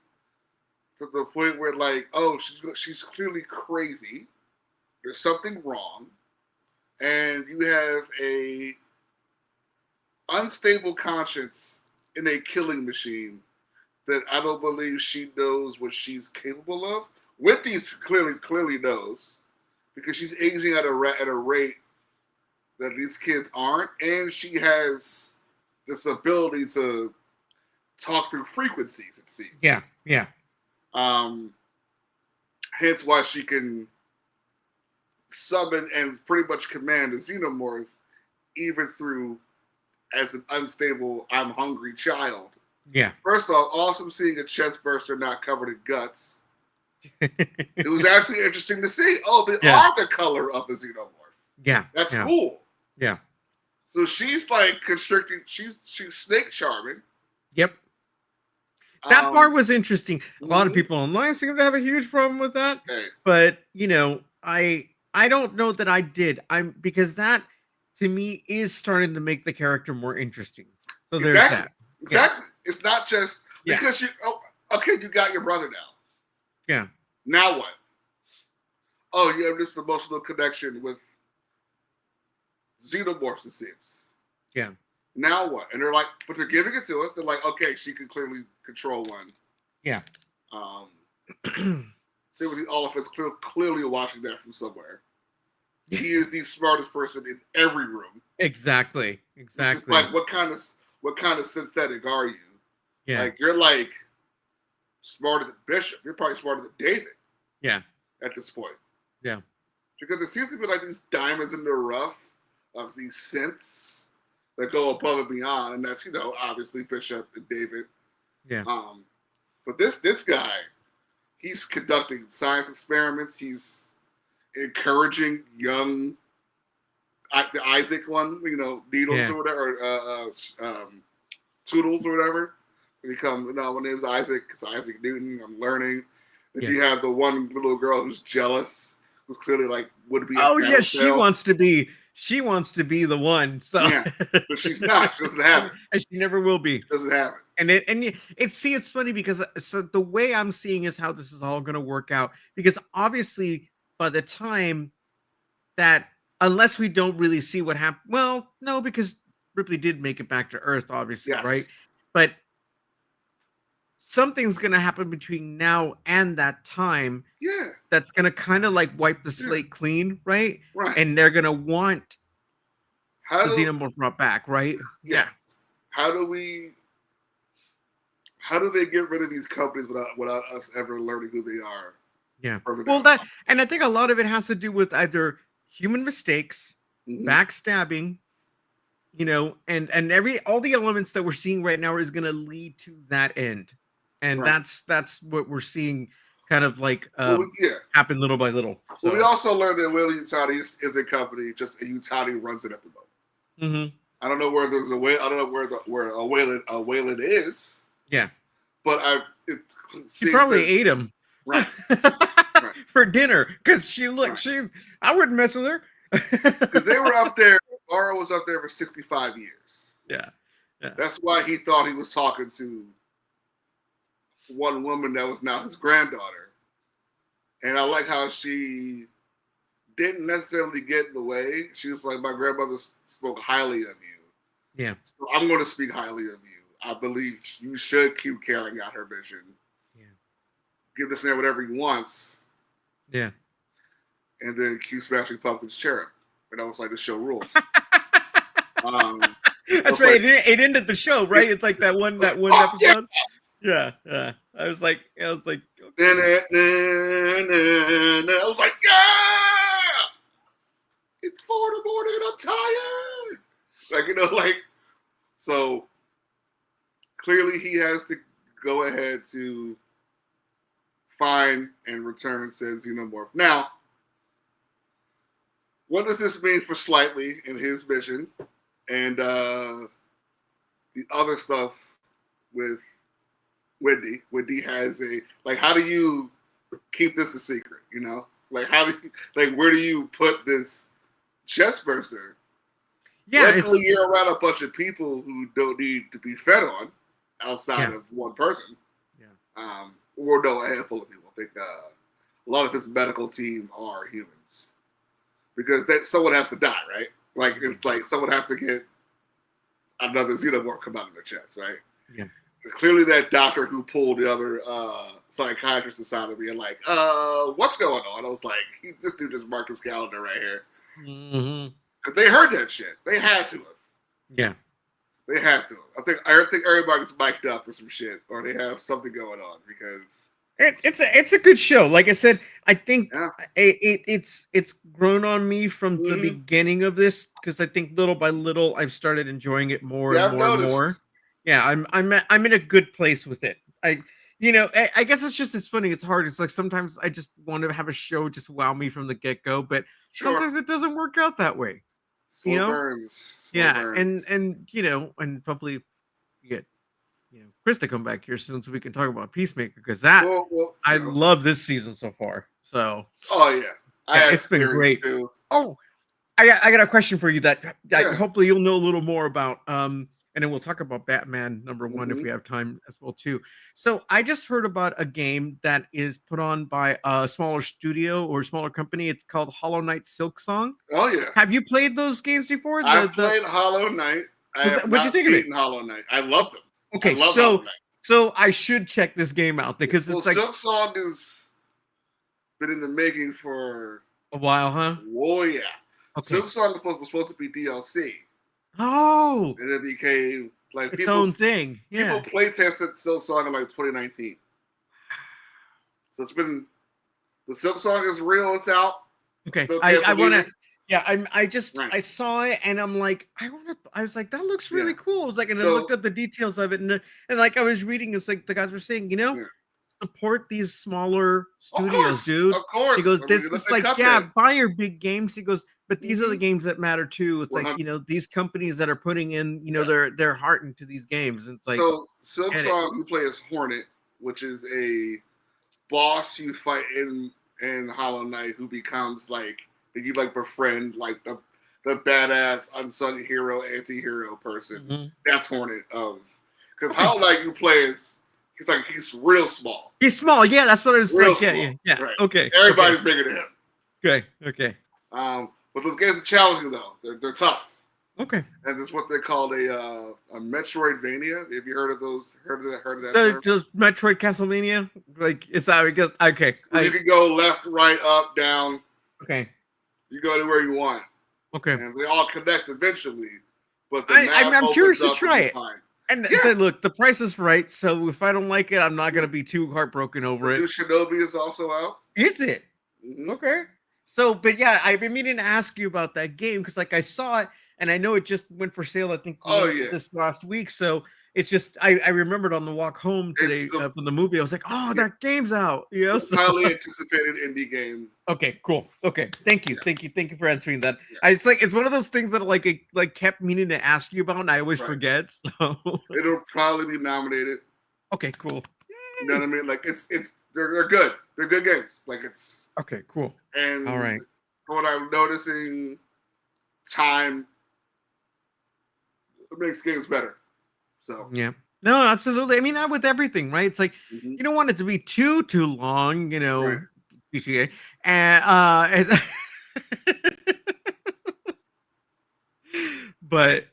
to the point where, like, oh, she's clearly crazy. There's something wrong, and you have a unstable conscience in a killing machine that I don't believe she knows what she's capable of. Wendy's clearly knows, because she's aging at a rate that these kids aren't, and she has this ability to talk through frequencies, it seems. Yeah, yeah. Hence why she can summon and pretty much command a xenomorph, even through as an unstable, I'm hungry child. Yeah. First off, awesome seeing a chest burster not covered in guts. It was actually interesting to see. Oh, they are the color of a xenomorph. Yeah. That's cool. Yeah. So she's like constricting. She's snake charming. Yep. That part was interesting. A lot of people online seem to have a huge problem with that. Hey. But I don't know that I did. Because that to me is starting to make the character more interesting. So there's that. Exactly. Yeah. It's not just because you got your brother now. Yeah. Now what? Oh, you have this emotional connection with xenomorphs, it seems. Yeah. Now what? And they're like, but they're giving it to us. They're like, okay, she can clearly control one. Yeah. Timothy Oliphant's clearly watching that from somewhere. He is the smartest person in every room. Exactly. It's just like, what kind of synthetic are you? Yeah. Like, you're like smarter than Bishop. You're probably smarter than David. Yeah. At this point. Yeah. Because it seems to be like these diamonds in the rough of these synths that go above and beyond, and that's obviously Bishop and David. Yeah. But this guy, he's conducting science experiments. He's encouraging young, the Isaac one, Needles or whatever, or Toodles or whatever. And he comes, my name's Isaac. It's Isaac Newton. I'm learning. And you have the one little girl who's jealous, who's clearly like would be. Oh yeah, she wants to be the one. So yeah, but she's not. She doesn't have it, and she never will be. She doesn't have it. And it's funny because so the way I'm seeing is how this is all going to work out, because obviously by the time that, unless we don't really see what happened, well, no, because Ripley did make it back to Earth, obviously, right? But something's going to happen between now and that time. Yeah. That's going to kind of like wipe the slate clean, right? Right. And they're going to want the xenomorph brought back, right? Yeah. How do they get rid of these companies without us ever learning who they are? Yeah. Well, and I think a lot of it has to do with either human mistakes, backstabbing, and all the elements that we're seeing right now is going to lead to that end. And that's what we're seeing kind of like happen little by little. So. Well, we also learned that Whalen Utani is a company, just a Utani runs it at the moment. Mm-hmm. I don't know where there's a Whalen. I don't know where a Whalen is. Yeah. But she probably ate him. Right. For dinner, because I wouldn't mess with her. Because they were up there. Laura was up there for 65 years. Yeah. That's why he thought he was talking to one woman that was now his granddaughter. And I like how she didn't necessarily get in the way. She was like, my grandmother spoke highly of you. Yeah. So I'm going to speak highly of you. I believe you should keep carrying out her mission. Yeah. Give this man whatever he wants. Yeah. And then keep smashing Pumpkin's cherub. And I was like, the show rules. That's right. Like, it ended the show, right? It's like that one episode. Yeah. I was like, okay. I was like, yeah! It's 4 a.m. and I'm tired. So clearly he has to go ahead to find and return said xenomorph. Now, what does this mean for Slightly in his mission and the other stuff with Wendy? Wendy has how do you keep this a secret? Where do you put this chest burster? Yeah, luckily you're around a bunch of people who don't need to be fed on. outside of one person. Yeah. Or no, a handful of people. I think a lot of his medical team are humans because someone has to die, right? Like it's like someone has to get another xenomorph come out of their chest, right? Yeah. Clearly, that doctor who pulled the other psychiatrist aside of me and like, what's going on? I was like, this dude just marked his calendar right here because they heard that shit. They had to have. Yeah. They had to. I think everybody's mic'd up for some shit, or they have something going on because it's a good show. Like I said, I think it's grown on me from the beginning of this because I think little by little I've started enjoying it more and more and more. Yeah, I'm in a good place with it. I guess it's funny. It's hard. It's like sometimes I just want to have a show just wow me from the get go, but sometimes it doesn't work out that way. Slow burns. And and hopefully you get Chris to come back here soon so we can talk about Peacemaker because I love this season so far. So it's been great. Too. Oh, I got a question for you that hopefully you'll know a little more about. And then we'll talk about Batman #1 if we have time as well too. So I just heard about a game that is put on by a smaller studio or smaller company. It's called Hollow Knight Silk Song. Oh yeah. Have you played those games before? I've played Hollow Knight. What'd you think of it? Hollow Knight. I love them. Okay, so I should check this game out because it's like Silk Song has been in the making for a while, huh? Oh yeah. Okay. Silk Song was supposed to be DLC. Oh, and it became like its own thing. Yeah, people play tested Silk Song in like 2019. So it's been the Silk Song is real. It's out. Okay, I want to. Yeah, I saw it and I'm like, I was like, that looks really cool. I was like, and I looked up the details of it and like I was reading, it's like the guys were saying, support these smaller studios, dude. Of course. He goes, this is like, buy your big games. He goes, but these are the games that matter too. It's like, these companies that are putting in, their heart into these games. And it's like, so Silk Song, who plays Hornet, which is a boss you fight in Hollow Knight, who becomes like, you like befriend like the badass unsung hero, anti-hero person. That's Hornet. Because Hollow Knight you play is he's real small. He's small, yeah. That's what I was like. Yeah. Right. Okay. Everybody's bigger than him. Okay. But those games are challenging though. They're tough. Okay. And it's what they call a Metroidvania. Have you heard of those? Heard of that term? Just Metroid Castlevania? Like it's how it goes. Okay. So you can go left, right, up, down. Okay. You go to where you want. Okay. And they all connect eventually. But I'm curious to try it. Fine. And look, the price is right. So if I don't like it, I'm not going to be too heartbroken over it. New Shinobi is also out. Is it? Okay. So, but yeah, I've been meaning to ask you about that game because like I saw it and I know it just went for sale, I think, this last week. So it's just, I remembered on the walk home today from the movie, I was like, that game's out. Highly anticipated indie game. Okay, cool. Okay, thank you. Thank you for answering that. Yeah. It's one of those things that I kept meaning to ask you about and I always forget. So it'll probably be nominated. Okay, cool. You know what I mean? Like they're good. They're good games. Like it's okay, cool. And all right. What I'm noticing, time makes games better. So yeah, no, absolutely. I mean, that with everything, right? It's like you don't want it to be too long, GTA, and but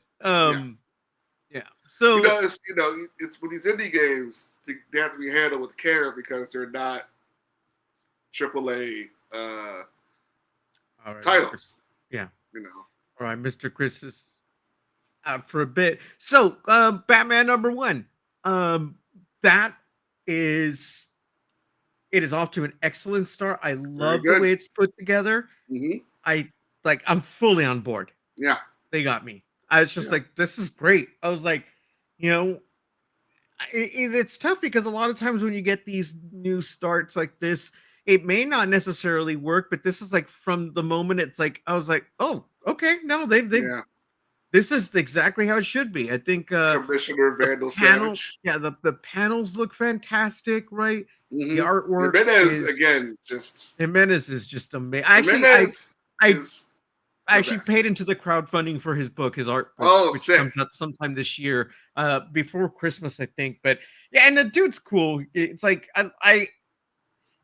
yeah. So it's with these indie games, they have to be handled with care because they're not AAA titles. Yeah, All right, Mr. Chris is out for a bit. So, Batman #1. That is, it is off to an excellent start. I love the way it's put together. I'm fully on board. Yeah, they got me. I was just like, this is great. I was like, it's tough because a lot of times when you get these new starts like this, it may not necessarily work, but this is like from the moment it's like, I was like, oh, okay, no, this is exactly how it should be. I think Commissioner Vandal Savage. Yeah, the panels look fantastic, right? The artwork Jimenez is again, just Jimenez is just amazing. Jimenez is I The actually best. paid into the crowdfunding for his book, his art book, Oh, which sick. comes out sometime this year, before Christmas, I think. But yeah, and the dude's cool. It's like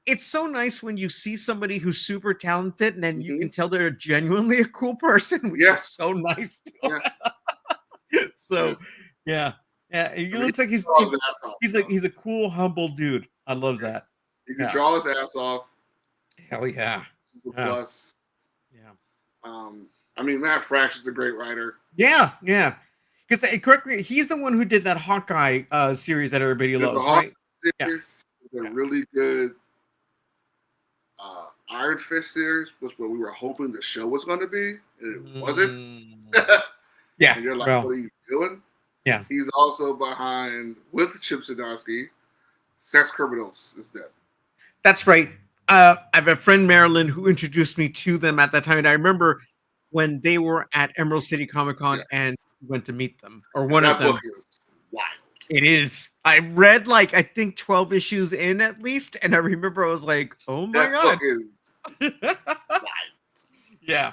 it's so nice when you see somebody who's super talented, and then you Mhm. can tell they're genuinely a cool person, which Yeah. is so nice. Yeah. So, yeah, he I mean, looks like he draws his ass off, though. he's a cool, humble dude. I love that. He can Yeah, draw his ass off. hell yeah, This is a yeah, plus. yeah. I mean, Matt Fraction is a great writer. Yeah, yeah. Because correct me, he's the one who did that Hawkeye series that everybody There's a loves, Hawk right? Yeah, series. There's a yeah. really good Iron Fist series, was what we were hoping the show was going to be, and it wasn't. Yeah. And you're like, Well, what are you doing? yeah. He's also behind, with Chip Zdarsky, Sex Criminals is dead. That's right. I have a friend, Marilyn, who introduced me to them at that time. And I remember when they were at Emerald City Comic Con Yes. and went to meet them, or And one that of them. book is wild. It is. I read like, I think 12 issues in at least. And I remember I was like, oh my That God. book is wild. Yeah.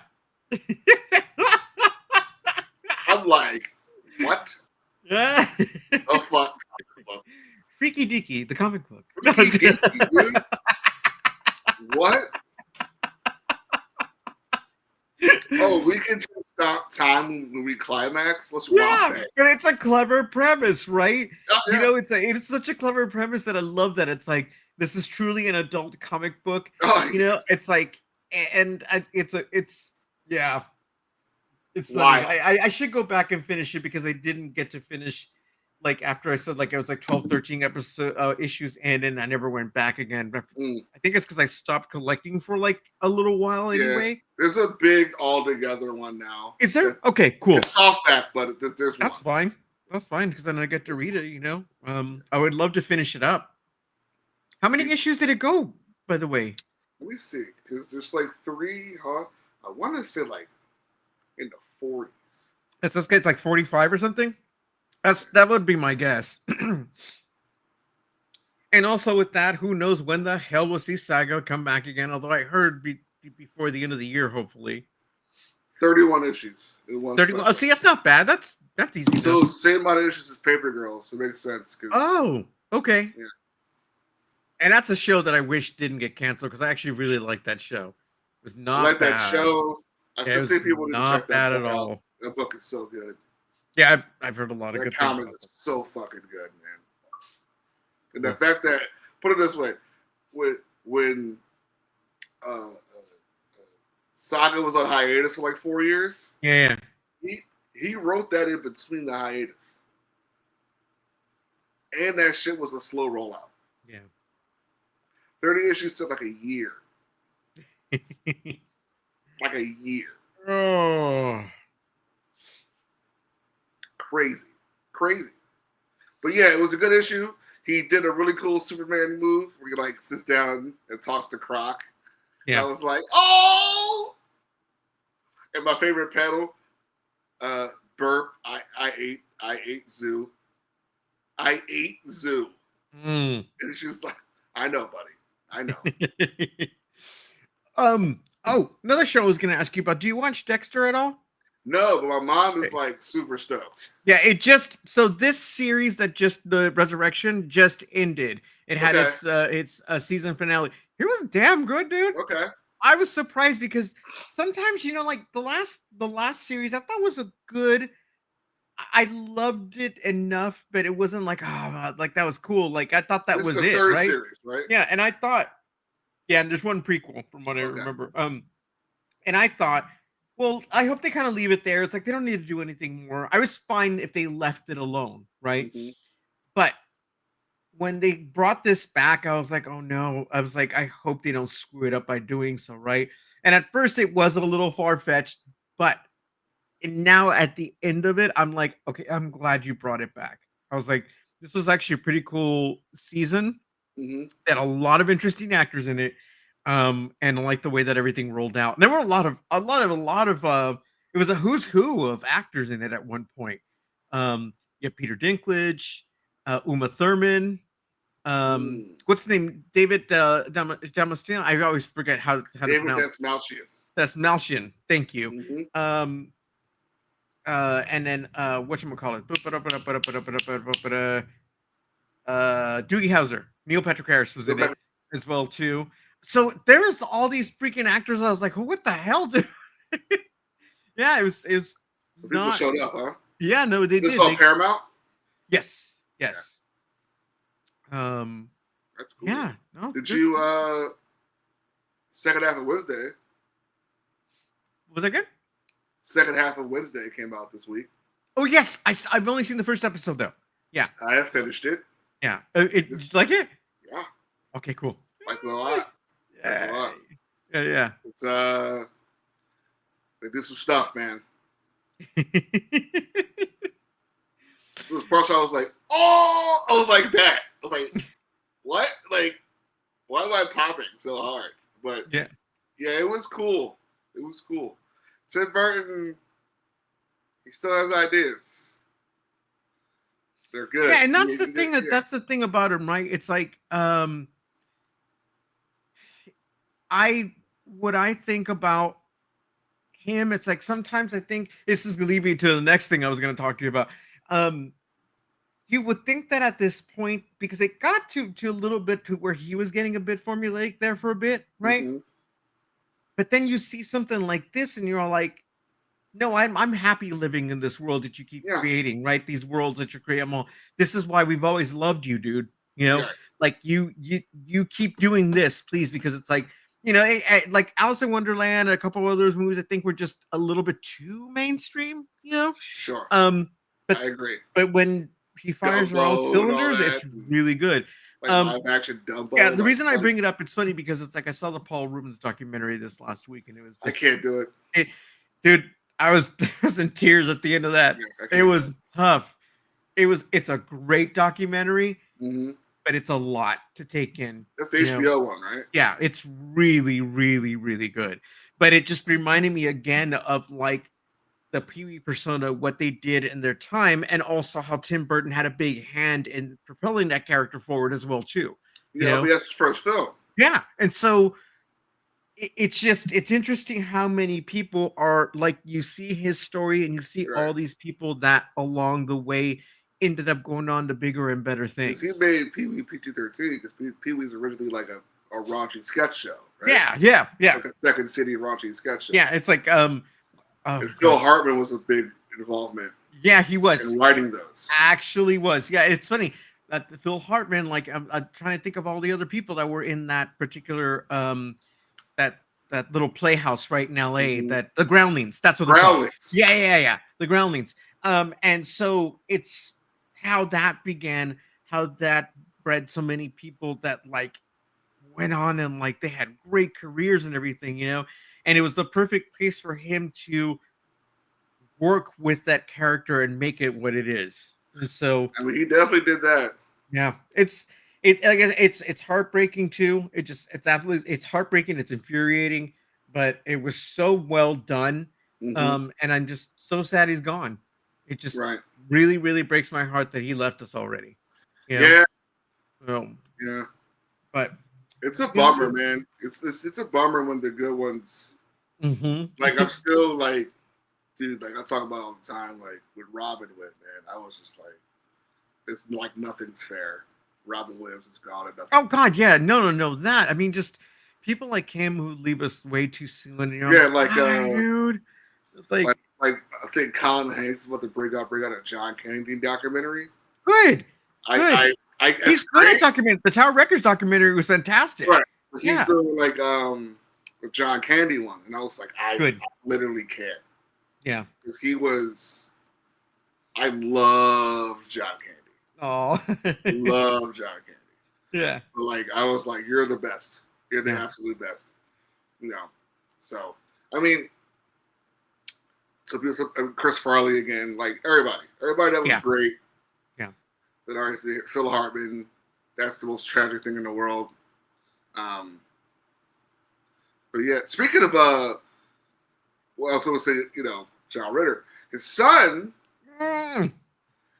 I'm like, what? Yeah. Oh, fuck. Freaky Deaky, the comic book. Freaky Deaky, dude. What? Oh, we can just stop time when we climax. Let's romp Yeah, that. but it's a clever premise, right? Oh, yeah. You know, it's such a clever premise that I love that it's like this is truly an adult comic book. Oh, You know, it's like, it's yeah, it's funny. Wild. I should go back and finish it because I didn't get to finish. Like after I said, like I was like 12, 13 episode issues in, and I never went back again. But Mm. I think it's because I stopped collecting for like a little while Yeah. anyway. There's a big all-together one now. Is there? Okay, cool. It's softback, but there's That's one. fine. That's fine because then I get to read it. You know, I would love to finish it up. How many issues did it go? By the way, Let me see, because there's like 3, huh? I want to say like in the 40s. this guy's like 45 or something. That would be my guess. And also with that, who knows when the hell will see Saga come back again? Although I heard before the end of the year, hopefully. 31 issues in one. 31. Oh, see, that's not bad. That's easy. So enough. same amount of issues as Paper Girl, so it makes sense. Oh, okay. Yeah. And that's a show that I wish didn't get canceled because I actually really liked that show. It was not I like bad. that show. I Yeah, it just was think people need to not check that bad book at out. all. That book is so good. Yeah, I've heard a lot of That good things comic about is it. so fucking good, man. And the fact that, put it this way, when Saga was on hiatus for like 4 years, Yeah. he wrote that in between the hiatus. And that shit was a slow rollout. Yeah. 30 issues took like a year. Like a year. Oh. Crazy. But yeah, it was a good issue. He did a really cool Superman move where he like sits down and talks to Croc. Yeah. I was like, oh! And my favorite panel, burp, I ate Zoo. I ate Zoo. Mm. And it's just like, I know, buddy. I know. Oh, another show I was gonna ask you about. Do you watch Dexter at all? No, but my mom is like super stoked. Yeah, so this series that just the Resurrection just ended. It had its season finale. It was damn good, dude. Okay. I was surprised because sometimes, you know, like the last series I thought was a good. I loved it enough, but it wasn't like like that was cool. Like I thought that This is was the it, third right? series, right? Yeah, and I thought, yeah, and there's one prequel from what I remember. And I thought, well, I hope they kind of leave it there. It's like they don't need to do anything more. I was fine if they left it alone, right? Mm-hmm. But when they brought this back, I was like, oh no. I was like, I hope they don't screw it up by doing so, right? And at first it was a little far-fetched, but now at the end of it, I'm like, okay, I'm glad you brought it back. I was like, this was actually a pretty cool season. Mm-hmm. Had a lot of interesting actors in it. And I like the way that everything rolled out. And there were a lot of it was a who's who of actors in it at one point. You have Peter Dinklage, Uma Thurman, what's his name? David Damasceno. I always forget how to David pronounce. Dastmalchian. That's Malshin. Thank you. Mhm. And then whatchamacallit? Doogie Howser, Neil Patrick Harris was in it as well too. So there's all these freaking actors. I was like, what the hell, dude? Yeah, it was So people not. showed up, huh? Yeah, no, they This did. all Paramount. Yes. That's cool. Yeah. No, Did good you stuff. second half of Wednesday? Was that good? Second half of Wednesday came out this week. Oh yes, I've only seen the first episode though. Yeah. I have finished it. Yeah. Did you like it? Yeah. Okay, cool. Like it a lot. Like a lot. Yeah. It's they did some stuff, man. This parts I was like, oh, I was like that. I was like, what? Like, why am I popping so hard? But yeah, it was cool. It was cool. Tim Burton, he still has ideas. They're good. Yeah, and that's the thing. That's the thing about him, right? It's like, I think about him. It's like sometimes I think this is gonna lead me to the next thing I was going to talk to you about. You would think that at this point, because it got to a little bit to where he was getting a bit formulaic there for a bit, right? Mm-hmm. But then you see something like this, and you're all like, "No, I'm happy living in this world that you keep creating, right? These worlds that you're creating. This is why we've always loved you, dude. You know, like you keep doing this, please, because it's like." You know, like Alice in Wonderland and a couple of those movies, I think were just a little bit too mainstream. You know, sure. But I agree. But when he fires on all cylinders, it's really good. Like live action Dumbo. Yeah, the reason I bring it up, it's funny because it's like I saw the Paul Rubens documentary this last week, and it was just, I can't do it. Dude, I was in tears at the end of that. Yeah, it was tough. It's a great documentary. Mm-hmm. But it's a lot to take in. That's the HBO one, right? Yeah, it's really, really, really good. But it just reminded me again of like the Pee-wee persona, what they did in their time, and also how Tim Burton had a big hand in propelling that character forward as well too. Yeah, but that's his first film. Yeah, and so it's interesting how many people are like, you see his story and you see all these people that along the way ended up going on to bigger and better things. He made Pee-wee PG-13 because Pee-wee's originally like a raunchy sketch show, right? Yeah. Like a Second City raunchy sketch show. Yeah, it's like and Phil Hartman was a big involvement. Yeah, he was in writing those. Actually, was. Yeah, it's funny that Phil Hartman. Like, I'm trying to think of all the other people that were in that particular that little playhouse right in L.A. Mm-hmm. That the Groundlings. That's what they're called. Yeah. The Groundlings. And so it's how that began, how that bred so many people that like went on and like they had great careers and everything, you know, and it was the perfect place for him to work with that character and make it what it is. And so I mean, he definitely did that. Yeah, it's heartbreaking too. It's heartbreaking. It's infuriating, but it was so well done. Mm-hmm. And I'm just so sad he's gone. It just really, really breaks my heart that he left us already. You know? Yeah. But it's a bummer, man. It's a bummer when the good ones. Mm-hmm. Like I'm still like, dude. Like I talk about all the time. Like with Robin, man, I was just like, it's like nothing's fair. Robin Williams is gone and nothing. Oh God, yeah, no. That I mean, just people like him who leave us way too soon. You know? Yeah, like dude. It's like I think Colin Hanks is about to bring out a John Candy documentary. Good. He's good at documentary. The Tower Records documentary was fantastic. Right. He's doing like a John Candy one, and I was like, I literally can't. Yeah. Because I love John Candy. Oh. Love John Candy. Yeah. So like I was like, you're the best. You're the absolute best. You know. So I mean, so Chris Farley again, like everybody that was great. Yeah. That artist, Phil Hartman, that's the most tragic thing in the world. But yeah, speaking of well, I was going to say, you know, John Ritter, his son. You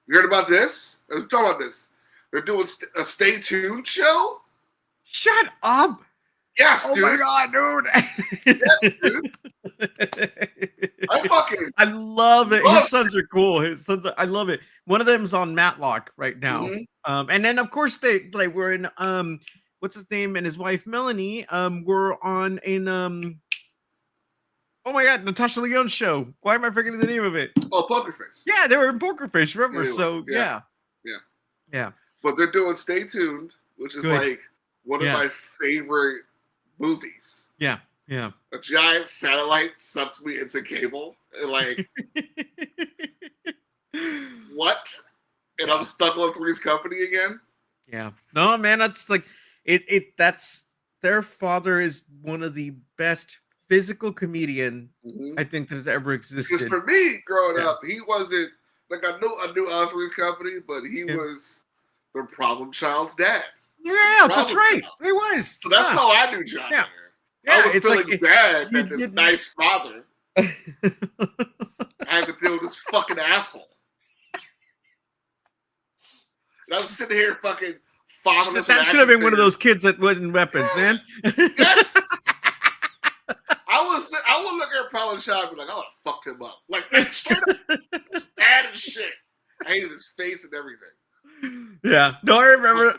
heard about this? Let's talk about this. They're doing a Stay Tuned show. Shut up! Yes, Oh dude. my god, dude. Yes, dude. I love it. love His sons are cool. His sons, I love it. One of them's on Matlock right now. And then of course they like we're in what's his name and his wife Melanie were on in oh my god, Natasha Lyonne's show. Why am I forgetting the name of it? Oh, Poker Face. Yeah, they were in Poker Face, remember? Anyway, So yeah. But they're doing Stay Tuned, which is Good. like one of my favorite movies. Yeah. A giant satellite sucks me into cable. And like, what? And I'm stuck on Three's Company again? Yeah. No, man, that's like that's their father is one of the best physical comedian I think that has ever existed. Because for me, growing up, he wasn't like I knew Three's Company, but he was the problem child's dad. Yeah, that's right. He was. So that's how I knew John. Yeah. I was it's feeling like, bad that this nice father had to deal with this fucking asshole. And I'm sitting here fucking fatherless. That should have been one of those kids that wasn't weapons, man. Yes. I would look at Problem Child and be like, I would have fucked him up. Like straight up bad as shit. I hated his face and everything. Yeah. No, I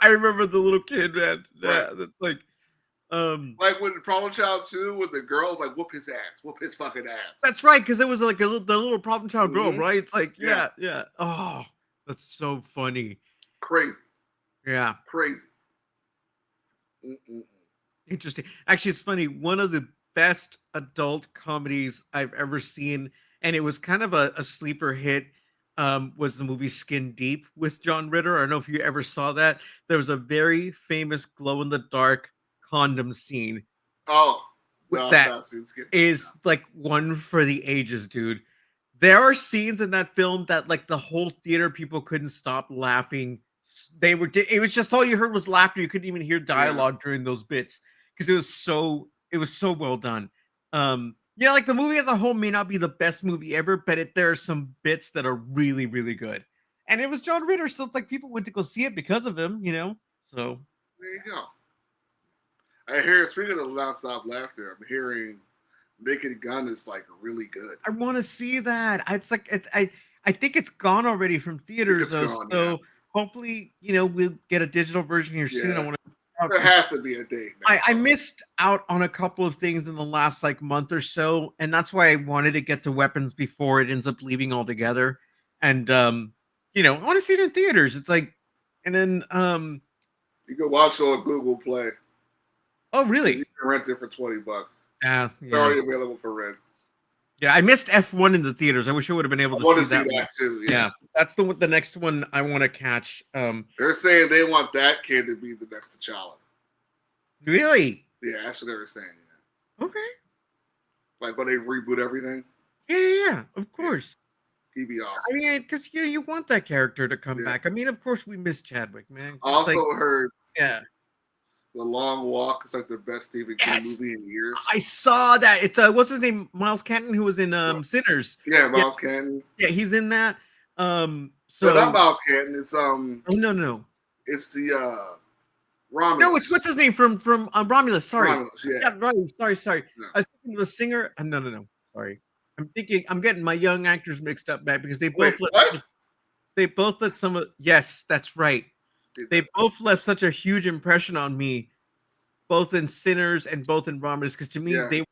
remember the little kid, man. Yeah, that's like when Problem Child 2 with the girl like whoop his ass, whoop his fucking ass. That's right, because it was like the little Problem Child girl, right? It's like, yeah. Oh, that's so funny. Crazy. Yeah. Crazy. Interesting. Actually, it's funny. One of the best adult comedies I've ever seen, and it was kind of a sleeper hit, was the movie Skin Deep with John Ritter. I don't know if you ever saw that. There was a very famous glow-in-the-dark condom scene. Oh, no, that is like one for the ages, dude. There are scenes in that film that like the whole theater people couldn't stop laughing. It was just all you heard was laughter. You couldn't even hear dialogue during those bits because it was so well done. Like the movie as a whole may not be the best movie ever, but there are some bits that are really, really good. And it was John Ritter, so it's like people went to go see it because of him, So there you go. I hear, speaking of nonstop laughter, I'm hearing Naked Gun is like really good. I want to see that. It's like I think it's gone already from theaters, so hopefully we'll get a digital version here soon. I want to. There has to be a date. I missed out on a couple of things in the last like month or so, and that's why I wanted to get to Weapons before it ends up leaving altogether. And I want to see it in theaters. It's like, and then you can watch it on Google Play. Oh, really? You can rent it for $20. It's Yeah. already available for rent. Yeah, I missed F1 in the theaters. I wish I would have been able to see that too. Yeah, that's the next one I want to catch. They're saying they want that kid to be the next T'Challa. Really? Yeah, that's what they were saying. Yeah. Okay. Like when they reboot everything. Yeah, of course. He'd be awesome. I mean, because you want that character to come back. I mean, of course we miss Chadwick, man. I also heard. Yeah. The Long Walk is like the best Stephen King movie in years. I saw that. It's what's his name? Miles Canton, who was in Sinners. Yeah, Miles Canton. Yeah, he's in that. So not Miles Canton. It's Oh no. It's the Romulus. No, it's what's his name from Romulus. Sorry. Romulus, yeah. Right. Sorry. No. I was thinking of the singer. No. Sorry. I'm getting my young actors mixed up, Matt, because they both let some of. Yes, that's right. They both left such a huge impression on me, both in Sinners and both in Romulus, because to me they were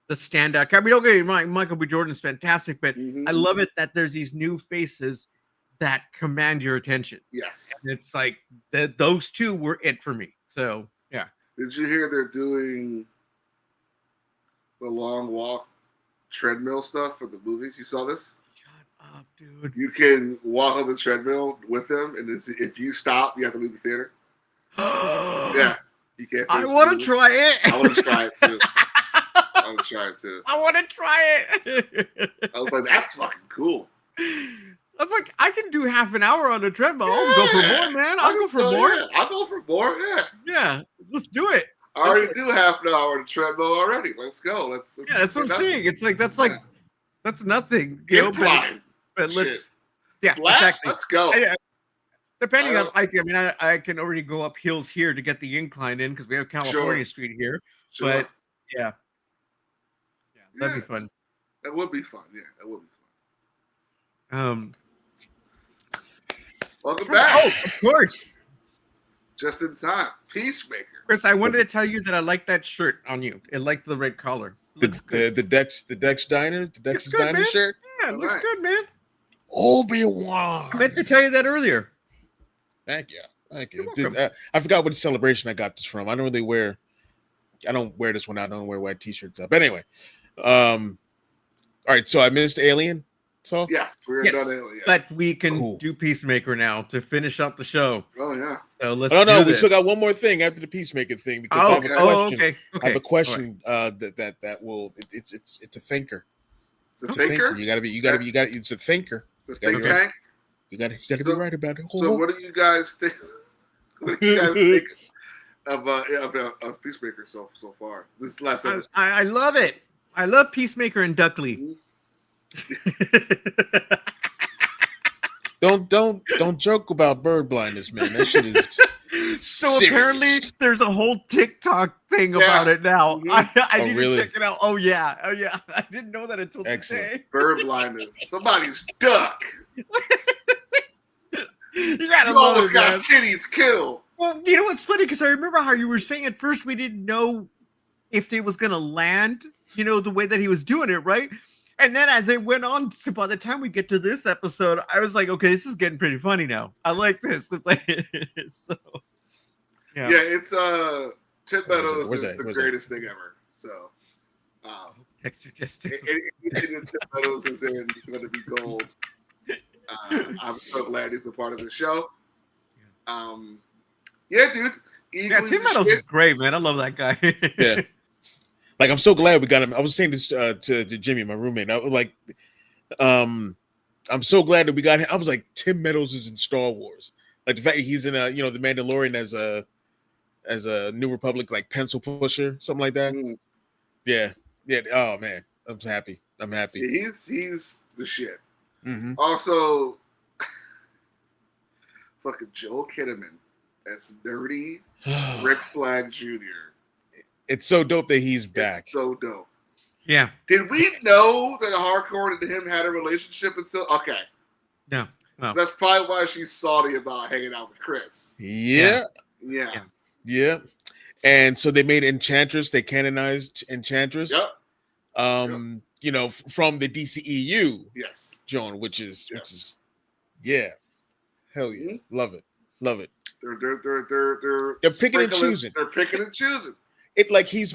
the standout. I mean, don't get me wrong, Michael B. Jordan is fantastic, but I love it that there's these new faces that command your attention. Yes, and it's like those two were it for me. So yeah. Did you hear they're doing the Long Walk treadmill stuff for the movies? You saw this? Up, dude. You can walk on the treadmill with them, and if you stop, you have to leave the theater. Yeah, you can't. I want to try it. I want to try it too. I want to try it. I was like, that's fucking cool. I was like, I can do half an hour on a treadmill. I'll go for more, man. I'll go for more. Yeah. I'll go for more. Yeah. Yeah. Let's do it. I already do half an hour on a treadmill already. Let's go. Let's that's what I'm saying. It's like that's nothing. But let's, exactly. Let's go. Depending on, I can already go up hills here to get the incline in because we have California Street here. Sure. But yeah, that'd be Yeah. fun. That would be fun. Yeah, that would be fun. Welcome Oh, back. of course, Just in time. Peacemaker. Chris. I wanted to tell you that I like that shirt on you. I like the red collar. Looks good. The Dex Diner, the Dex's good, Diner man. shirt. Yeah, it looks Nice. good, man. Obi-Wan. I meant to tell you that earlier. Thank you. Thank you. You're welcome. I forgot what celebration I got this from. I don't wear this one out. I don't wear white t-shirts up. But anyway, all right. So I missed Alien talk. Yes, we're Yes, done earlier. but we can Cool. do Peacemaker now to finish out the show. Oh yeah. So let's. Oh no, do we this. still got one more thing after the Peacemaker thing because I Oh, have a okay. question. okay. I have a All question that will it's a thinker. It's a thinker. You gotta it's a thinker. It's a gotta think be- tank. You gotta be So- right about it. So what do you guys think? What do you guys think of Peacemaker so far? This last right. episode. I love it. I love Peacemaker and Duckley. Don't joke about bird blindness, man. That shit is So serious. apparently there's a whole TikTok thing about it now. Mhm. I Oh, need really? to check it out. Oh yeah. I didn't know that until Excellent. today. Bird blindness. Somebody's duck. You gotta You love almost it, got man. titties killed. Well, you know what's funny? Because I remember how you were saying at first we didn't know if it was gonna land, the way that he was doing it, right? And then as it went on, so by the time we get to this episode, I was like, okay, this is getting pretty funny now. I like this. It's like so. Yeah, it's Tim Meadows Where's is that? the Where's that? greatest thing ever. So Texture gesture. anything that Tim Meadows is in is going to be gold. I'm so glad he's a part of the show. Yeah, dude. Yeah, Eagles Tim is Meadows shit. is great, man. I love that guy. Yeah. Like I'm so glad we got him. I was saying this to Jimmy, my roommate. I was like, I'm so glad that we got him. I was like, Tim Meadows is in Star Wars. Like the fact that he's in the Mandalorian as a New Republic like pencil pusher, something like that. Mm. Yeah. Oh man, I'm happy. I'm happy. Yeah, he's the shit. Mm-hmm. Also, fucking Joel Kinnaman as nerdy Rick Flag Jr. It's so dope that he's back. It's so dope. Yeah. Did we know that Hardcore and him had a relationship until? Okay. No. So that's probably why she's salty about hanging out with Chris. Yeah. Yeah. And so they made Enchantress. They canonized Enchantress. Yep. From the DCEU, Yes. John, which is hell yeah, Mm-hmm. love it. They're picking and sprinkling- choosing. They're picking and choosing. It like he's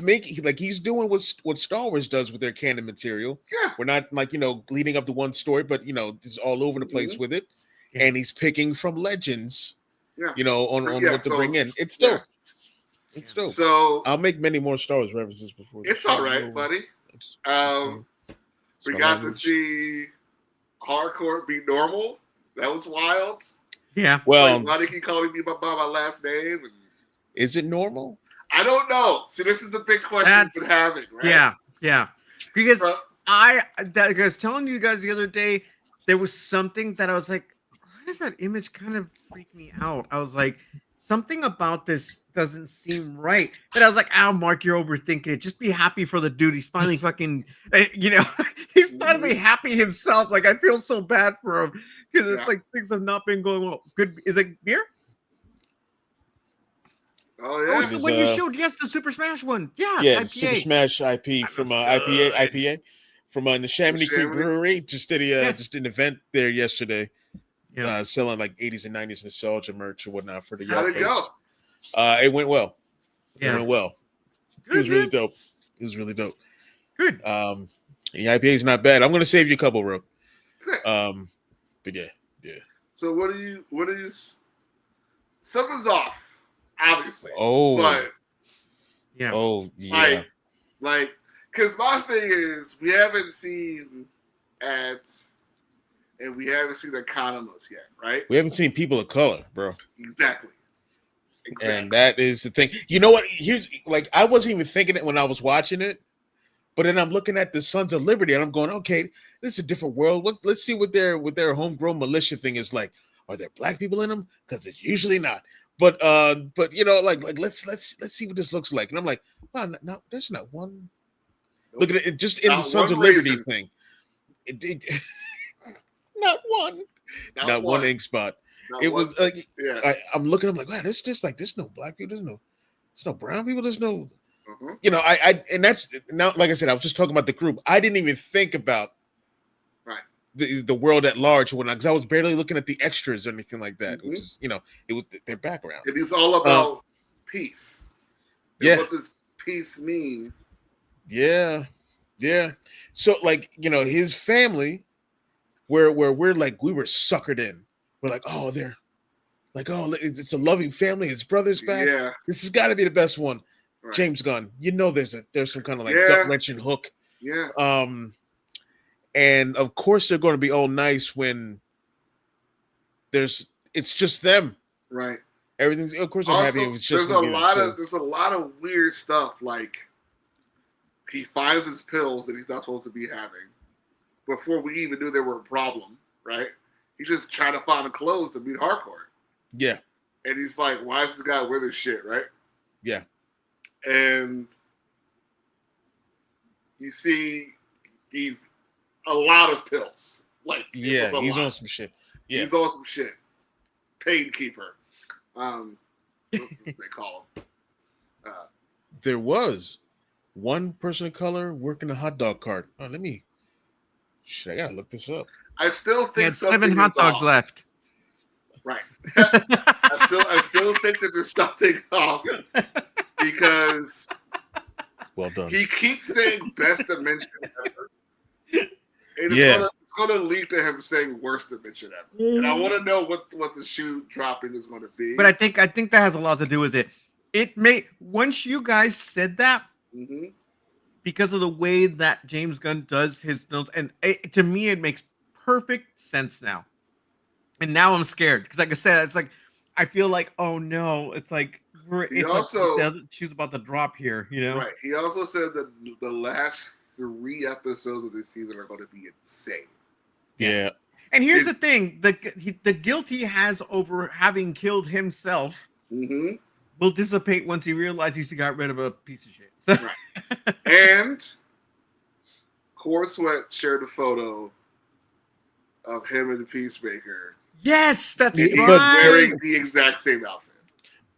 doing what Star Wars does with their canon material. Yeah. We're not like leading up to one story, but it's all over the place with it, Yeah. and he's picking from legends. Yeah. On Yeah, what to so bring in. It's yeah. dope. It's dope. So I'll make many more Star Wars references before. it's all right, buddy. We got to see Hardcore be normal. That was wild. Yeah. Well, Like, why did he call me by my last name? And is it normal? I don't know. See, this is the big question we've been having, right? Yeah. Because Bro, I was telling you guys the other day, there was something that I was like, why does that image kind of freak me out? I was like, something about this doesn't seem right. But I was like, Mark, you're overthinking it. Just be happy for the dude. He's finally fucking, he's finally happy himself. Like, I feel so bad for him because it's like things have not been going well. Good. Is it beer? Oh, Oh, yeah. it's the one you showed. Yes, the Super Smash one. Yeah. Yeah, IPA. Super Smash IP from IPA from the Chamonix Creek Chamonix? Brewery. Just did Yes. just did an event there yesterday. Yeah. Selling like 80s and 90s nostalgia merch or whatnot for the How'd it go? It went well. Yeah. It went well. Good, It was really man. dope. It was really dope. Good. The IPA is not bad. I'm gonna save you a couple, Rook. Sick. But yeah. So what is something's off, obviously. Oh, But Yeah. oh yeah. like because my thing is we haven't seen ads and we haven't seen economos yet, right? We haven't seen people of color, bro. Exactly. And that is the thing. You know what? Here's like I wasn't even thinking it when I was watching it, but then I'm looking at the Sons of Liberty and I'm going, okay, this is a different world. Let's see what their homegrown militia thing is like. Are there black people in them? Because it's usually not. But you know, like let's see what this looks like. And I'm like, wow, no, there's not one. Look at it, just in Not the Sons one of Liberty raisin. thing. Not one. Not one ink spot. Not It one. was like Yeah. I'm looking. I'm like, wow, there's just like there's no black people. There's no brown people. There's no. Mhm. You know, and that's now. Like I said, I was just talking about the group. I didn't even think about Right. the world at large when because I was barely looking at the extras or anything like that. Mhm. Which is, you know, it was their background. It is all about peace. And Yeah. what does peace mean? Yeah. So like, you know, his family, where we're like we were suckered in. We're like, oh, they're like, oh, it's a loving family. His brother's back. Yeah. This has got to be the best one. Right. James Gunn. You know, there's some kind of like Yeah. gut wrenching hook. Yeah. And of course they're going to be all nice when it's just them. Right. Everything's of course they're happy. Also, It's just there's gonna be them, so- there's a lot of weird stuff. Like he finds his pills that he's not supposed to be having before we even knew they were a problem. Right. He's just trying to find the clothes to beat Hardcore. Yeah. And he's like, why does this guy wear this shit? Right. Yeah. And you see he's a lot of pills. Like Yeah, he's lot. on some shit. Yeah. He's on some shit. Pain keeper. That's what they call him. There was one person of color working a hot dog cart. Oh, I gotta look this up. I still He think had something 7 hot is dogs off. left. Right. I still think that there's something off because Well done. he keeps saying best dimension ever. And Yeah. it's gonna lead to him saying worst dimension ever. And I want to know what the shoe dropping is going to be. But I think that has a lot to do with it. It may once you guys said that, hmm because of the way that James Gunn does his films, and to me it makes perfect sense now. And now I'm scared because, like I said, it's like I feel like, oh no, it's like the shoe's about to drop here, you know? Right. He also said that the last 3 episodes of this season are going to be insane. Yeah. And here's the thing: the guilt he has over having killed himself Mm-hmm. will dissipate once he realizes he got rid of a piece of shit. Right. And Core Sweat shared a photo of him and the Peacemaker. Yes, that's And he's right. wearing the exact same outfit.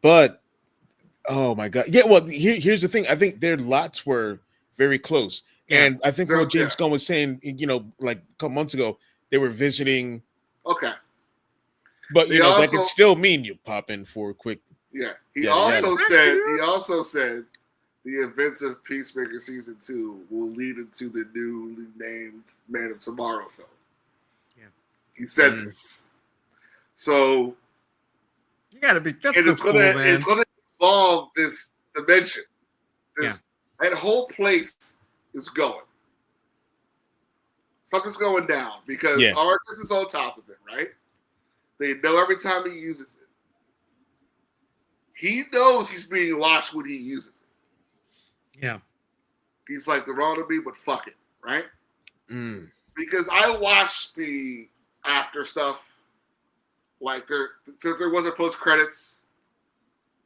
But oh my god. Yeah, well, here's the thing. I think their lots were very close. Yeah. And I think from what Yeah. James Gunn was saying, you know, like a couple months ago, they were visiting. Okay. But They you know, that also- could still mean you pop in for a quick. Yeah. He Yeah, also yeah. said the events of Peacemaker season 2 will lead into the newly named Man of Tomorrow film. Yeah. He said this. So You gotta be. That's and so it's cool, gonna man. it's gonna involve this dimension. That whole place is going. Something's going down because Yeah. Argus is on top of it, right? They know every time he uses it. He knows he's being watched when he uses it. Yeah. He's like, they're on to me, but fuck it, right? Mm. Because I watched the after stuff. Like there wasn't post credits.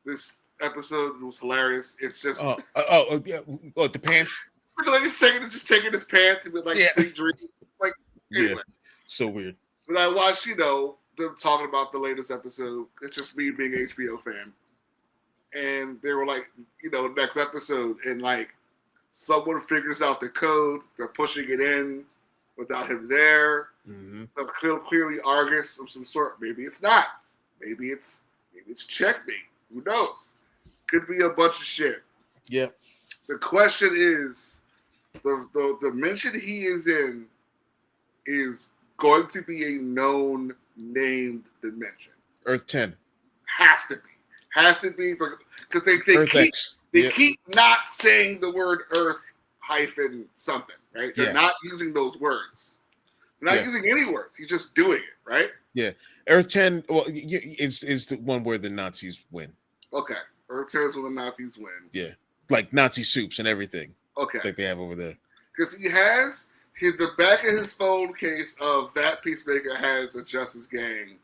This episode was hilarious. It's just Yeah. Oh, the pants. the lady singing is just taking his pants and with like Yeah. sweet dreams. Like anyway. Yeah. So weird. But I watched, them talking about the latest episode. It's just me being an HBO fan. And they were like, next episode, and like someone figures out the code, they're pushing it in without him there. Mm-hmm. That's clearly Argus of some sort. Maybe it's not. Maybe it's checkmate. Who knows? Could be a bunch of shit. Yeah. The question is, the dimension he is in is going to be a known named dimension. Earth 10. Has to be because they Earth keep X. keep not saying the word Earth hyphen something, right? They're Yeah. not using those words. They're not Yeah. using any words. He's just doing it, right? Earth 10 is the one where the Nazis win. Okay. Earth 10 is where the Nazis win. Yeah. Like Nazi soups and everything. Okay. Like they have over there. Because he has the back of his phone case of that Peacemaker has a Justice Gang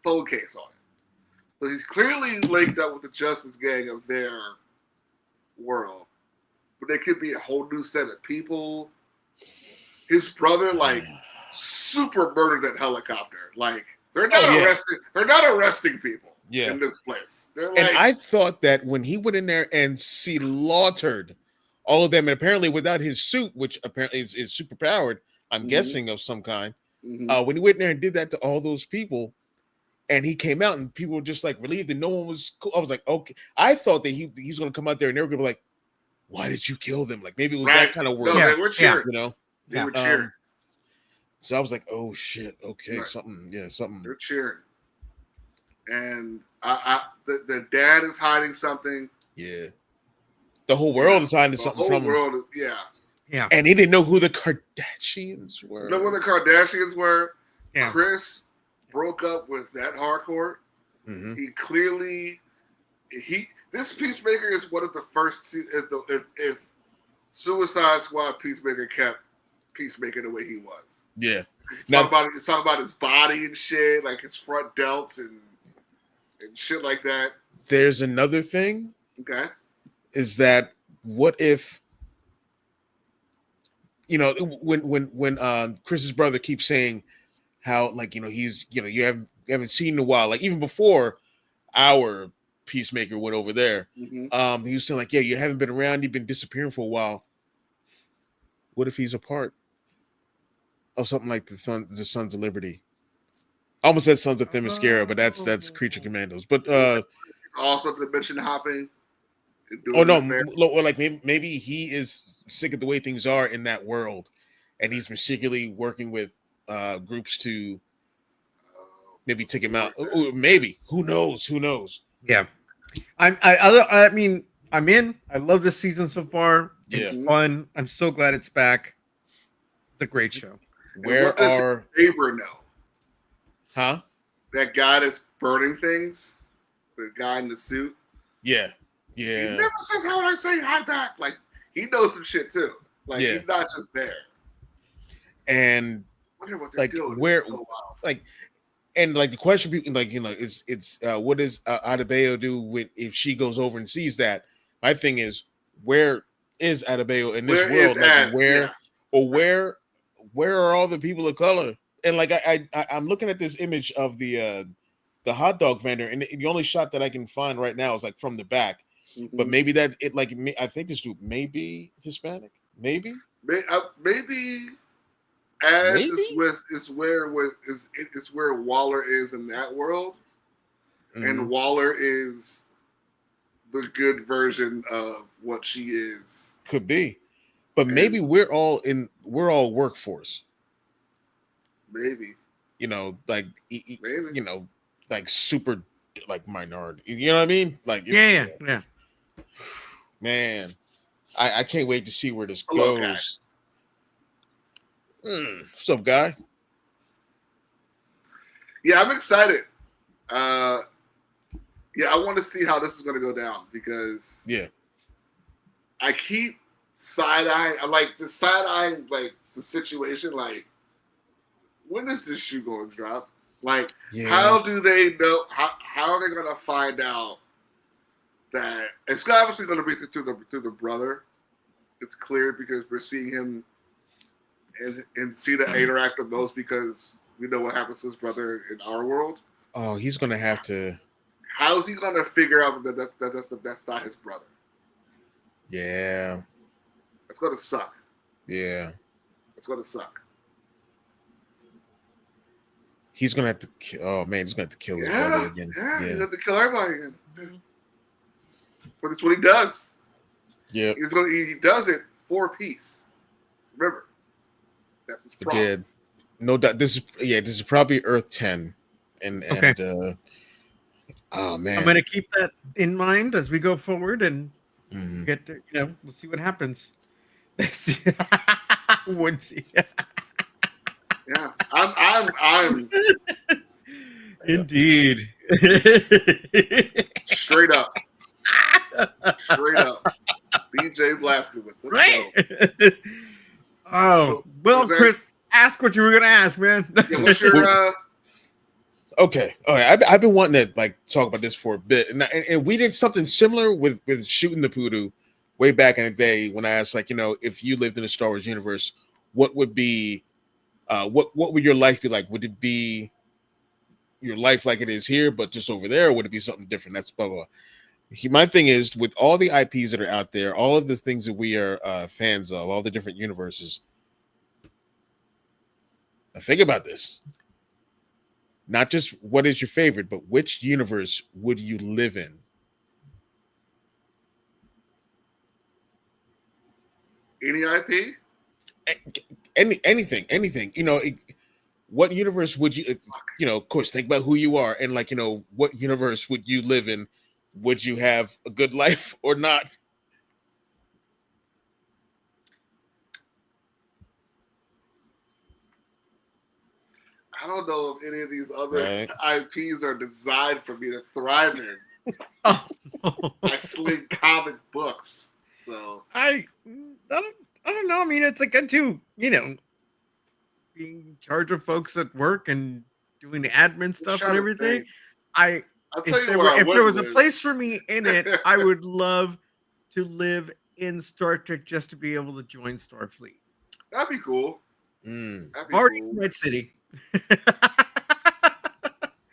phone case on it. So he's clearly linked up with the Justice Gang of their world. But there could be a whole new set of people. His brother, like, super murdered that helicopter. Like, they're not arresting. They're not arresting people in this place. They're like, and I thought that when he went in there and slaughtered all of them, and apparently without his suit, which apparently is super powered, I'm guessing of some kind. When he went in there and did that to all those people, and he came out and people were just like relieved and no one was cool. I was like, okay. I thought that he was going to come out there and they were going to be like, why did you kill them? Like maybe it was that kind of word. No, they were cheering. You know? They were cheering. So I was like, oh shit. Okay. Something. They're cheering. And the dad is hiding something. Yeah. The whole world is hiding something from him. The whole world is, Yeah. And he didn't know who the Kardashians were. Know who the Kardashians were. Yeah. Chris broke up with that hardcore. He clearly this Peacemaker is one of the first if Suicide Squad Peacemaker kept Peacemaker the way he was. Yeah. It's talking about his body and shit, like his front delts and shit like that. There's another thing. Okay. Is that what if when Chris's brother keeps saying how he's you haven't seen in a while, like even before our Peacemaker went over there, he was saying like, yeah, you haven't been around, you've been disappearing for a while. What if he's a part of something like the Sons of Liberty? I almost said Sons of Themyscira, but that's Creature Commandos. But also dimension hopping. Oh no! Or like maybe he is sick of the way things are in that world, and he's particularly working with groups to maybe take him out. Maybe who knows? Yeah, I mean, I'm in. I love this season so far. It's fun. I'm so glad it's back. It's a great show. Where are neighbor know? Huh? That guy that's burning things. The guy in the suit. Yeah. He never says, how would I say hi back? Like, he knows some shit too. Like, he's not just there. And like, where, like, and like the question people like, it's what does Adebayo do if she goes over and sees that? My thing is, where is Adebayo in this world? Like, where are all the people of color? And like, I'm looking at this image of the hot dog vendor, and the only shot that I can find right now is like from the back. But maybe that's it. Like, I think this dude may be Hispanic. Maybe. It's where Waller is in that world, and Waller is the good version of what she is. Could be, but maybe we're all workforce. Maybe. Like maybe. Like super like minority. You know what I mean? Like yeah. Man, I can't wait to see where this goes. What's up, guy? Yeah, I'm excited. I want to see how this is going to go down because I keep side-eyeing. I like just side-eyeing like the situation. Like, when is this shoe going to drop? Like, how do they know? How are they going to find out that it's obviously going to be through the brother? It's clear because we're seeing him and see the interact of those because we know what happens to his brother in our world. Oh, he's going to have to. How is he going to figure out that that's not his brother? Yeah, it's going to suck. Yeah, it's going to suck. He's gonna have to. Oh man, he's gonna have to kill his brother again. Yeah, he's gonna have to kill everybody again. But it's what he does. Yeah, he does it for peace. Remember, that's his problem. Yeah, no doubt. This is probably Earth 10, and oh man, I'm gonna keep that in mind as we go forward and get to, we'll see what happens. Woodsy. Yeah, I'm indeed. Straight up. BJ Blazkowicz. Right. Chris, ask what you were gonna ask, man. Yeah, what's your Okay, all right. I've been wanting to like talk about this for a bit, and we did something similar with shooting the PooDoo way back in the day when I asked, like, if you lived in the Star Wars universe, what would be, what would your life be like? Would it be your life like it is here, but just over there, or would it be something different? That's blah blah. Blah. My thing is, with all the IPs that are out there, all of the things that we are fans of, all the different universes. Now think about this. Not just what is your favorite, but which universe would you live in? Any IP? Anything. What universe would you? Of course, think about who you are, and like, what universe would you live in? Would you have a good life or not? I don't know if any of these other IPs are designed for me to thrive in. I sling comic books, so I don't know. I mean, it's like to being in charge of folks at work and doing the admin stuff and everything. I'll tell you If there was a place for me in it, I would love to live in Star Trek just to be able to join Starfleet. That'd be cool. Mm. That'd be Already cool. in Red City.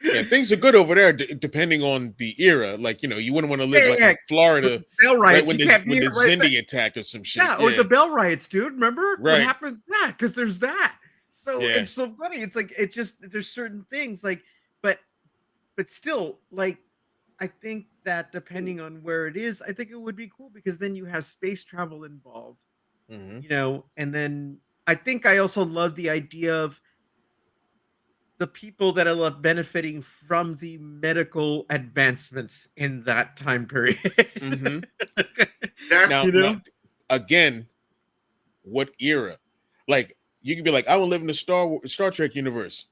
Yeah, things are good over there, depending on the era. Like, you wouldn't want to live in Florida Bell riots, when the Zindi attacked or some shit. Yeah, or the Bell riots, dude. Remember what happened? Yeah, because there's that. So it's so funny. It's like there's certain things like, but still, like, I think that depending on where it is, I think it would be cool because then you have space travel involved, and then I think I also love the idea of the people that I love benefiting from the medical advancements in that time period. Now, again, what era? Like, you could be like, I will live in the Star Trek universe.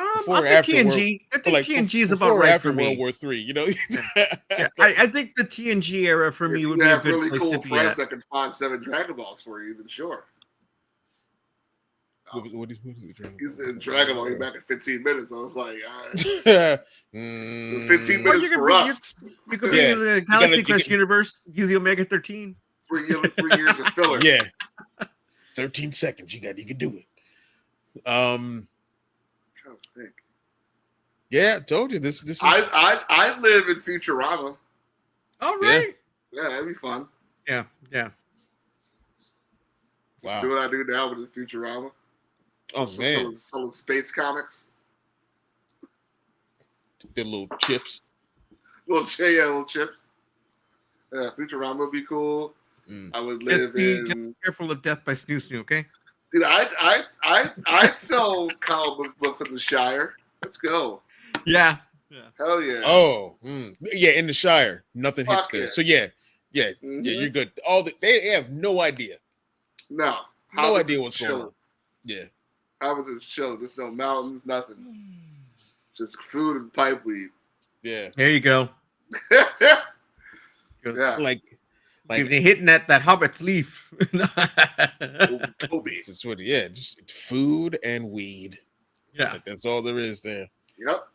I'll say TNG. I think TNG is about right for me. World War III, I think the TNG era for me would be a good really place cool to be friends at. that can find 7 Dragon Balls for you, then sure. What is He's in Dragon Ball. He's back in 15 minutes. I was like, 15 minutes for us. You could be in the Galaxy Quest universe, use the Omega 13. 3 years of filler. Yeah, 13 seconds. You can do it. I'm trying to think. Yeah, I told you this. This is... I live in Futurama. All right. Yeah, that'd be fun. Yeah. Just do what I do now with the Futurama. Oh, man. Selling space comics. The little chips. Little chips. Yeah, Futurama would be cool. I would live in. Just be careful of Death by Snoo Snoo, okay? Dude, I'd sell comic books in the Shire. Let's go. Yeah. Hell yeah. Oh, yeah, in the Shire. Nothing hits there. So yeah, you're good. They have no idea. No. No idea what's going on. Yeah. Hobbits is chill. There's no mountains, nothing. Just food and pipe weed. Yeah. There you go. Yeah. Like you're hitting that Hobbit's leaf. Toby. Yeah, just food and weed. Yeah. Like, that's all there is there. Yep.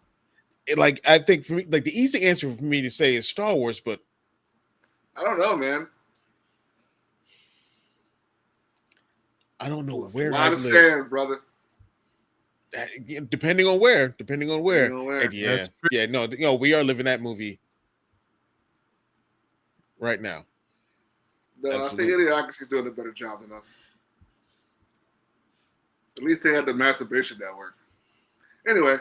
I think for me, like the easy answer for me to say is Star Wars, but I don't know, man. I don't know It's where. A lot of sand, brother. Depending on where. And we are living that movie right now. No, absolutely. I think Idiocracy's doing a better job than us. At least they had the masturbation network. Anyway,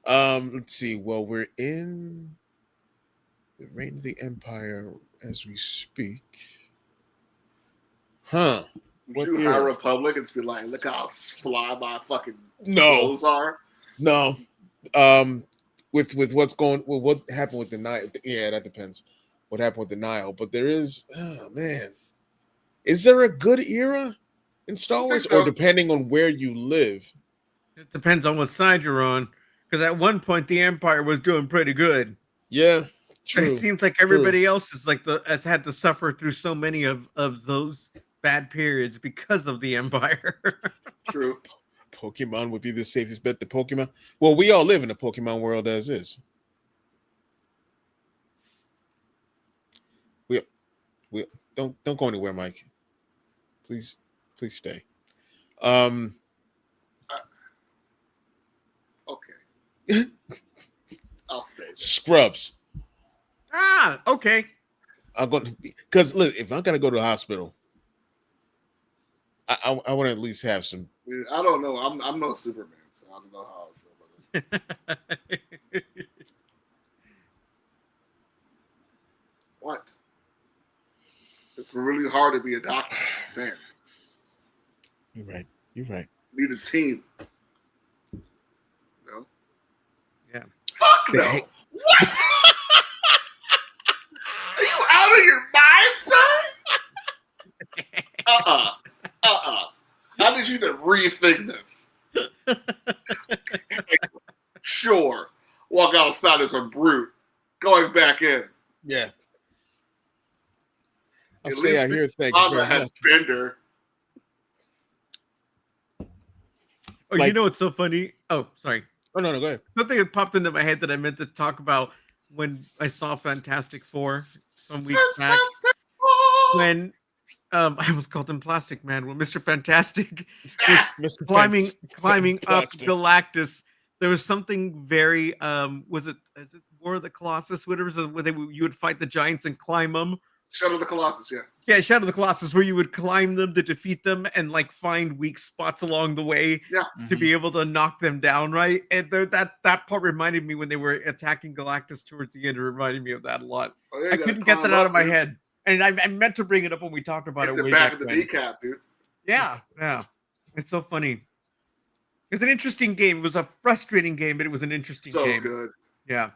let's see. Well, we're in the Reign of the Empire as we speak. Huh. Would you High Republic and just be like, look how fly my fucking no clothes are? No. With what's going, well, what happened with the Nile? Yeah, that depends. What happened with the Nile? But there is, oh man, is there a good era in Star Wars, or depending on where you live? It depends on what side you're on. Because at one point the Empire was doing pretty good. Yeah, true. It seems like everybody else is has had to suffer through so many of those bad periods because of the Empire. True. Pokemon would be the safest bet. The Pokemon. Well, we all live in a Pokemon world as is. We don't go anywhere, Mike. Please stay. Okay. I'll stay. Scrubs. Okay. I'm going because look, if I'm gonna go to the hospital, I want to at least have some. I don't know. I'm no Superman, so I don't know how I feel about it. What? It's really hard to be a doctor. I'm saying. You're right. You're right. Need a team. No. Yeah. Fuck no. Hey. What? Are you out of your mind, son? I need you to rethink this. Sure. Walk outside as a brute. Going back in. Yeah. I'll At stay least out here. Thank you Mama very has much. Bender. Oh, Like- you know what's so funny? Oh, sorry. Oh no, go ahead. Something that popped into my head that I meant to talk about when I saw Fantastic Four some weeks back. When I almost called him Plastic Man. When Mr. Fantastic was Mr. climbing up Fantastic. Galactus, there was something very is it War of the Colossus? Whatever, where you would fight the giants and climb them. Shadow of the Colossus, yeah. Yeah, Shadow of the Colossus, where you would climb them to defeat them and like find weak spots along the way Yeah. to be able to knock them down, right? And that part reminded me when they were attacking Galactus towards the end. It reminded me of that a lot. Oh, yeah, I you gotta couldn't get that climb out up, of my dude. head, and I meant to bring it up when we talked about Hit it the way back back of the when. kneecap, dude. Yeah, it's so funny. It's an interesting game. It was a frustrating game, but it was an interesting So game. good. Yeah.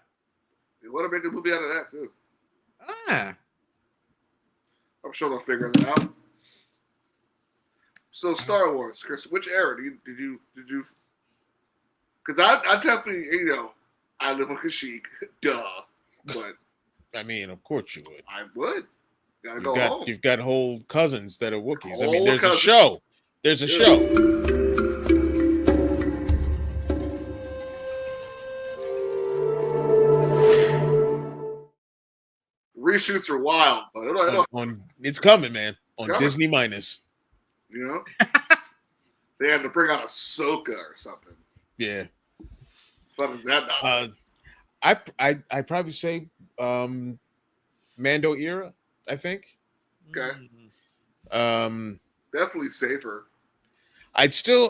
They want to make a movie out of that, too. Ah. I'm sure they'll figure that out. So Star Wars, Chris, which era did you? Because I definitely, I live on Kashyyyk, duh. But I mean, of course you would. I would. Gotta go home. You've got whole cousins that are Wookiees. I mean, Whole there's cousins. a show. There's a Yeah. show. Reshoots are wild, but It's coming, man. On coming. Disney Minus. They had to bring out Ahsoka or something. Yeah. What is that nonsense? I probably say Mando era, I think. Okay. Mm. Definitely safer. I still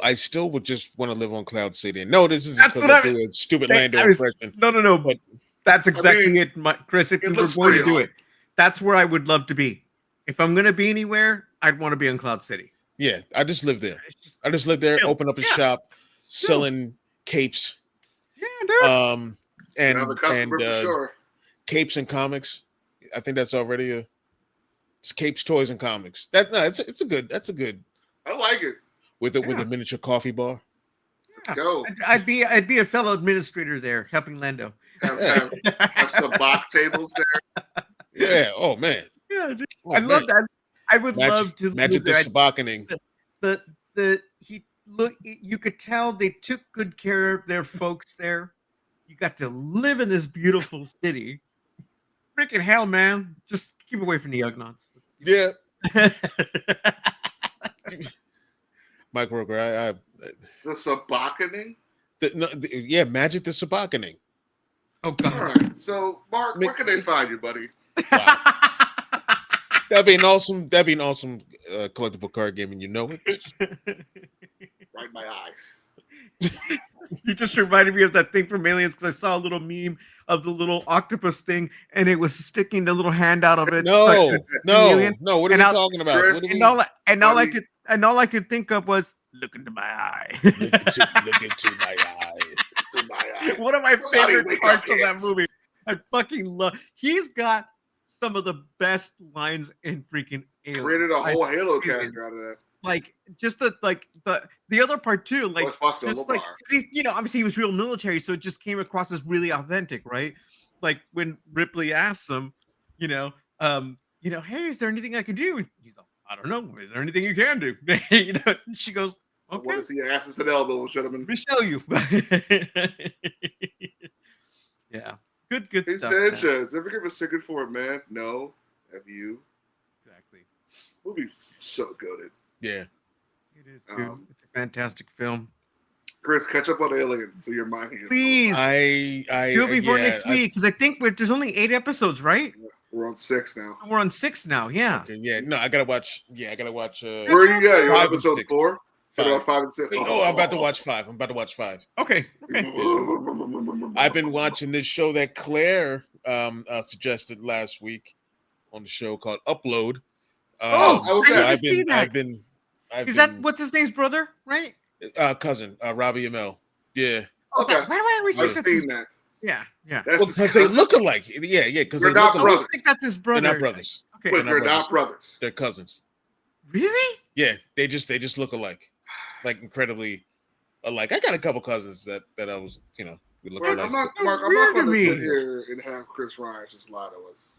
would just want to live on Cloud City. No, this is That's because what I do a stupid Lando I was- impression. No. But That's exactly it, Chris. If it we were looks going to pretty do awesome. it, that's where I would love to be. If I'm going to be anywhere, I'd want to be on Cloud City. yeah, I just live there. It's just, I just live there, Still, open up a yeah. shop, Still. selling capes. yeah, dude. And Have a customer for sure. capes and comics. I think that's already it's capes, toys, and comics. That's a good I like it. with a miniature coffee bar. Yeah. Go. I'd be a fellow administrator there helping Lando. Have some mock tables there. Yeah. Oh man. Yeah, dude. Oh, I love man. that. I would love to Magic live the there. Sabackening. You could tell they took good care of their folks there. You got to live in this beautiful city. Freaking hell, man. Just keep away from the Ugnaughts. Yeah. Mike Roker, The Sabackening? yeah, Magic the Sabackening. Oh All god. right. So, Mark, where can they find you, buddy? Wow. That'd be an awesome collectible card game, and you know it. Right in my eyes. You just reminded me of that thing from Aliens because I saw a little meme of the little octopus thing and it was sticking the little hand out of it. No. What are And we I'll- talking about? Chris, What do And we- all I could think of was look into my eye. look into my eyes. In my eyes. One of my Somebody favorite wake parts up, of that kids. movie. I fucking love. He's got some of the best lines in freaking Aliens. Created a I- whole Halo character out of that. like just the other part too, like What's Buck just like 'cause he's, obviously he was real military, so it just came across as really authentic, right? Like when Ripley asks him, hey, is there anything I can do? And he's like, I don't know. Is there anything you can do? She goes, I Okay. want to see asses and elbows, gentlemen. We show you. Yeah. Good He stuff. said, Man. "Chance, ever give a ticket for it, man?" No. Have you? Exactly. Movie's so good. Yeah. It is, dude. It's a fantastic film. Chris, catch up on Aliens so your mind can get Please. Do it before next week, because I think there's only 8 episodes, right? We're on 6 now. We're on 6 now. Yeah. Okay, yeah. No, I gotta watch. Yeah, I gotta watch. Where are you at? You're on 5 and episode 6. 4? 5. You're on 5 and 6. Oh, I'm about to watch 5. Okay. I've been watching this show that Claire suggested last week on the show called Upload. Oh, I was I there. need to see that. Is that what's his name's brother, right? Cousin, Robbie ML. Yeah. Okay. Why do I always think I've that's his... seen that. Yeah. That's Well, his because they cousin? look alike. Yeah, because They're they not look I alike. always brothers. think that's his brother. They're not brothers. Okay. Wait, they're not brothers. They're cousins. Really? Yeah, they just look alike, like incredibly alike. I got a couple cousins that I was, we look Mark, alike. I'm not weird to going to me. sit here and have Chris Ryan just lie to us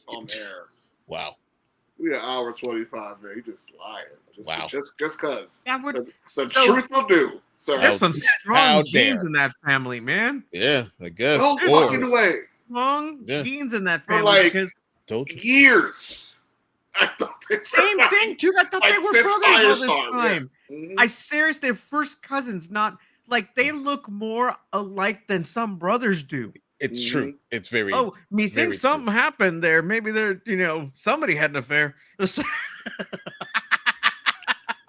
on air. Wow. We got hour 25 there. He just lying. Wow. Just cause. That would... The truth will do, sir. There's some How strong genes dare. in that family, man. Yeah, I guess. No Or- fucking way. Strong Yeah. genes in that For family. like- because Told you. Years. I thought they were same like- thing, dude. I thought like they were since brothers all this Firestarter, yeah. time. Mhm. I seriously, they're first cousins, not like they look more alike than some brothers do. It's true. It's very. Oh, me very think something happened there. Maybe they're, somebody had an affair.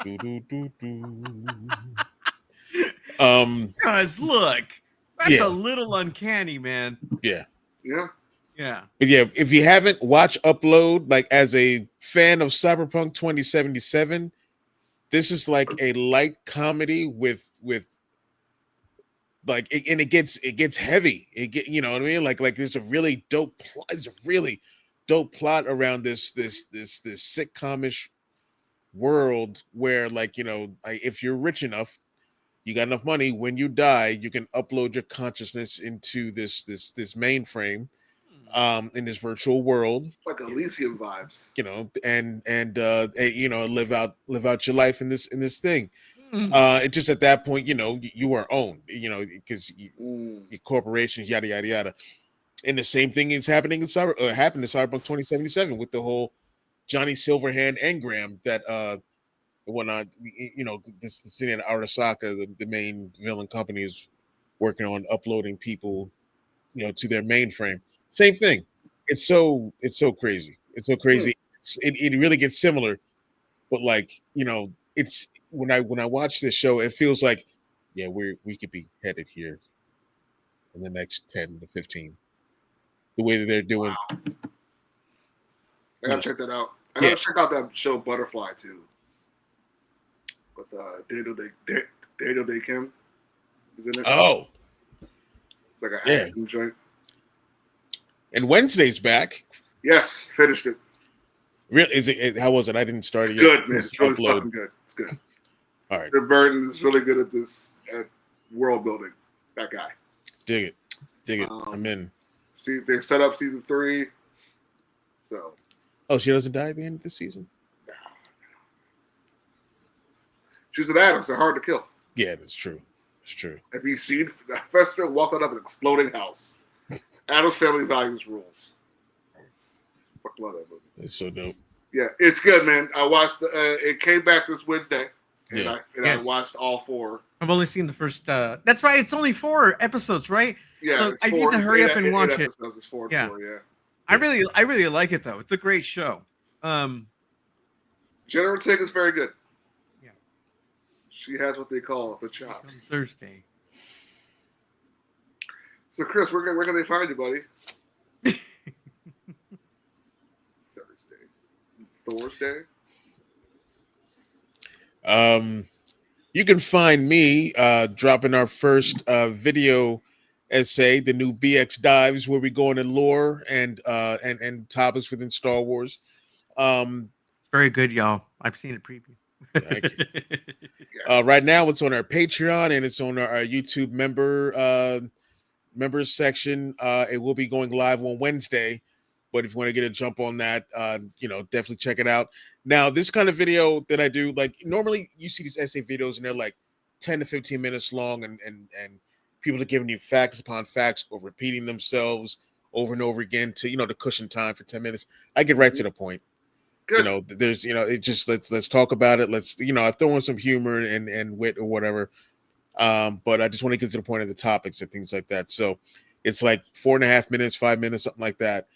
Do, do, do, do. Guys, look, that's Yeah. a little uncanny, man. Yeah. Yeah. But yeah, if you haven't watched Upload, like as a fan of Cyberpunk 2077, this is like a light comedy with like, and it gets heavy. You know what I mean? Like there's a really dope plot. There's a really dope plot around this sitcomish world where, like, if you're rich enough, you got enough money, when you die, you can upload your consciousness into this mainframe, in this virtual world, Like Elysium vibes. and live out your life in this thing. Mm. It just at that point, you are owned, because your corporations, yada yada yada. And the same thing is happening happened in Cyberpunk 2077 with the whole Johnny Silverhand engram that whatnot. This city in Arasaka, the main villain company, is working on uploading people, to their mainframe. Same thing. It's so crazy. It's so crazy. It really gets similar, but like, it's when I watch this show, it feels like, yeah, we could be headed here in the next 10 to 15. The way that they're doing. Wow. I gotta check that out. I Yeah. gotta check out that show Butterfly too. With Daniel Day Kim. Is in it. Oh, Like an yeah. action joint. and Wednesday's back. Yes, finished it. Really? Is it? How was it? I didn't start It's it yet. good, man. It's really fucking good. It's good. All right, Tim Burton is really good at this world building. That guy. dig it. I'm in. See, they set up season 3. So Oh, she doesn't die at the end of the season? she's an Adams. They're hard to kill. Yeah, that's true. It's true. Have you seen Fester walk out of an exploding house? Adams Family Values rules. Fuck, love that movie. It's so dope. Yeah, it's good, man. I watched. It came back this Wednesday, and, Yeah. I watched all 4. I've only seen the first. That's right. It's only 4 episodes, right? Yeah, So it's I need 4. to It's hurry 8 up and watch it. episodes. It's 4 and Yeah. 4. Yeah. I really like it though. It's a great show. Jennifer Tick is very good. Yeah. She has what they call the On chops. Thursday. So, Chris, where can they find you, buddy? Thursday. You can find me dropping our first video essay, the new BX Dives, where we go into lore and topics within Star Wars. Very good, y'all. I've seen it preview. Thank you. Yes. Right now, it's on our Patreon and it's on our YouTube members section. It will be going live on Wednesday. But if you want to get a jump on that, definitely check it out. Now, this kind of video that I do, like normally you see these essay videos and they're like 10 to 15 minutes long, and people are giving you facts upon facts or repeating themselves over and over again to cushion time for 10 minutes. I get right to the point. Good. There's it just let's talk about it. Let's I throw in some humor and wit or whatever. But I just want to get to the point of the topics and things like that. So it's like 4.5 minutes, 5 minutes, something like that.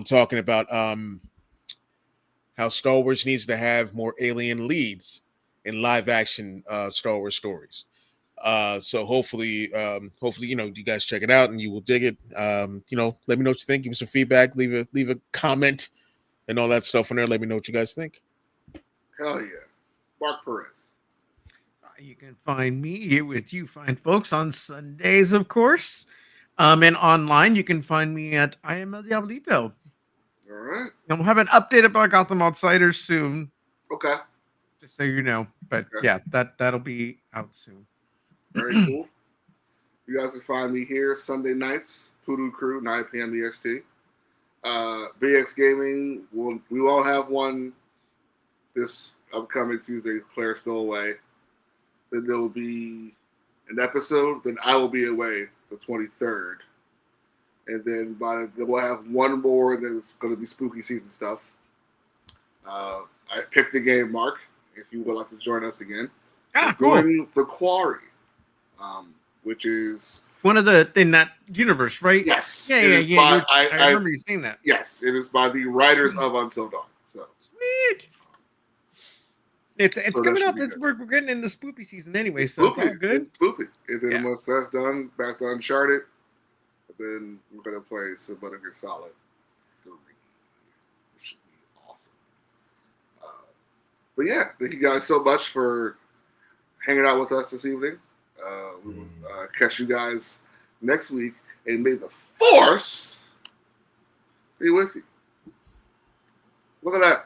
Talking about how Star Wars needs to have more alien leads in live action Star Wars stories. So hopefully, you guys check it out and you will dig it. Let me know what you think. Give me some feedback. Leave a comment and all that stuff on there. Let me know what you guys think. Hell yeah. Mark Perez. You can find me here with you fine folks on Sundays, of course. And online, you can find me at I Am El Diablito. All right. And we'll have an update about Gotham Outsiders soon. Okay. Just so you know. But yeah, that'll be out soon. Very cool. You guys can find me here Sunday nights, PooDoo Croo, 9 p.m. EST. BX Gaming, we won't have one this upcoming Tuesday. Claire's still away. Then there will be an episode. Then I will be away the 23rd. And then we'll have one more. Then it's going to be spooky season stuff. I picked the game, Mark, if you would like to join us again. Cool. The Quarry, which is one of in that universe, right? Yes. Yeah. I remember you saying that. Yes, it is by the writers of Until Dawn. So sweet. It's coming up. We're getting into spooky season anyway, so it's all good. It's spooky. And then once that's done, back to Uncharted. Then we're gonna play some Metal Gear Solid 3, which should be awesome. But yeah, thank you guys so much for hanging out with us this evening. We will catch you guys next week, and may the Force be with you. Look at that.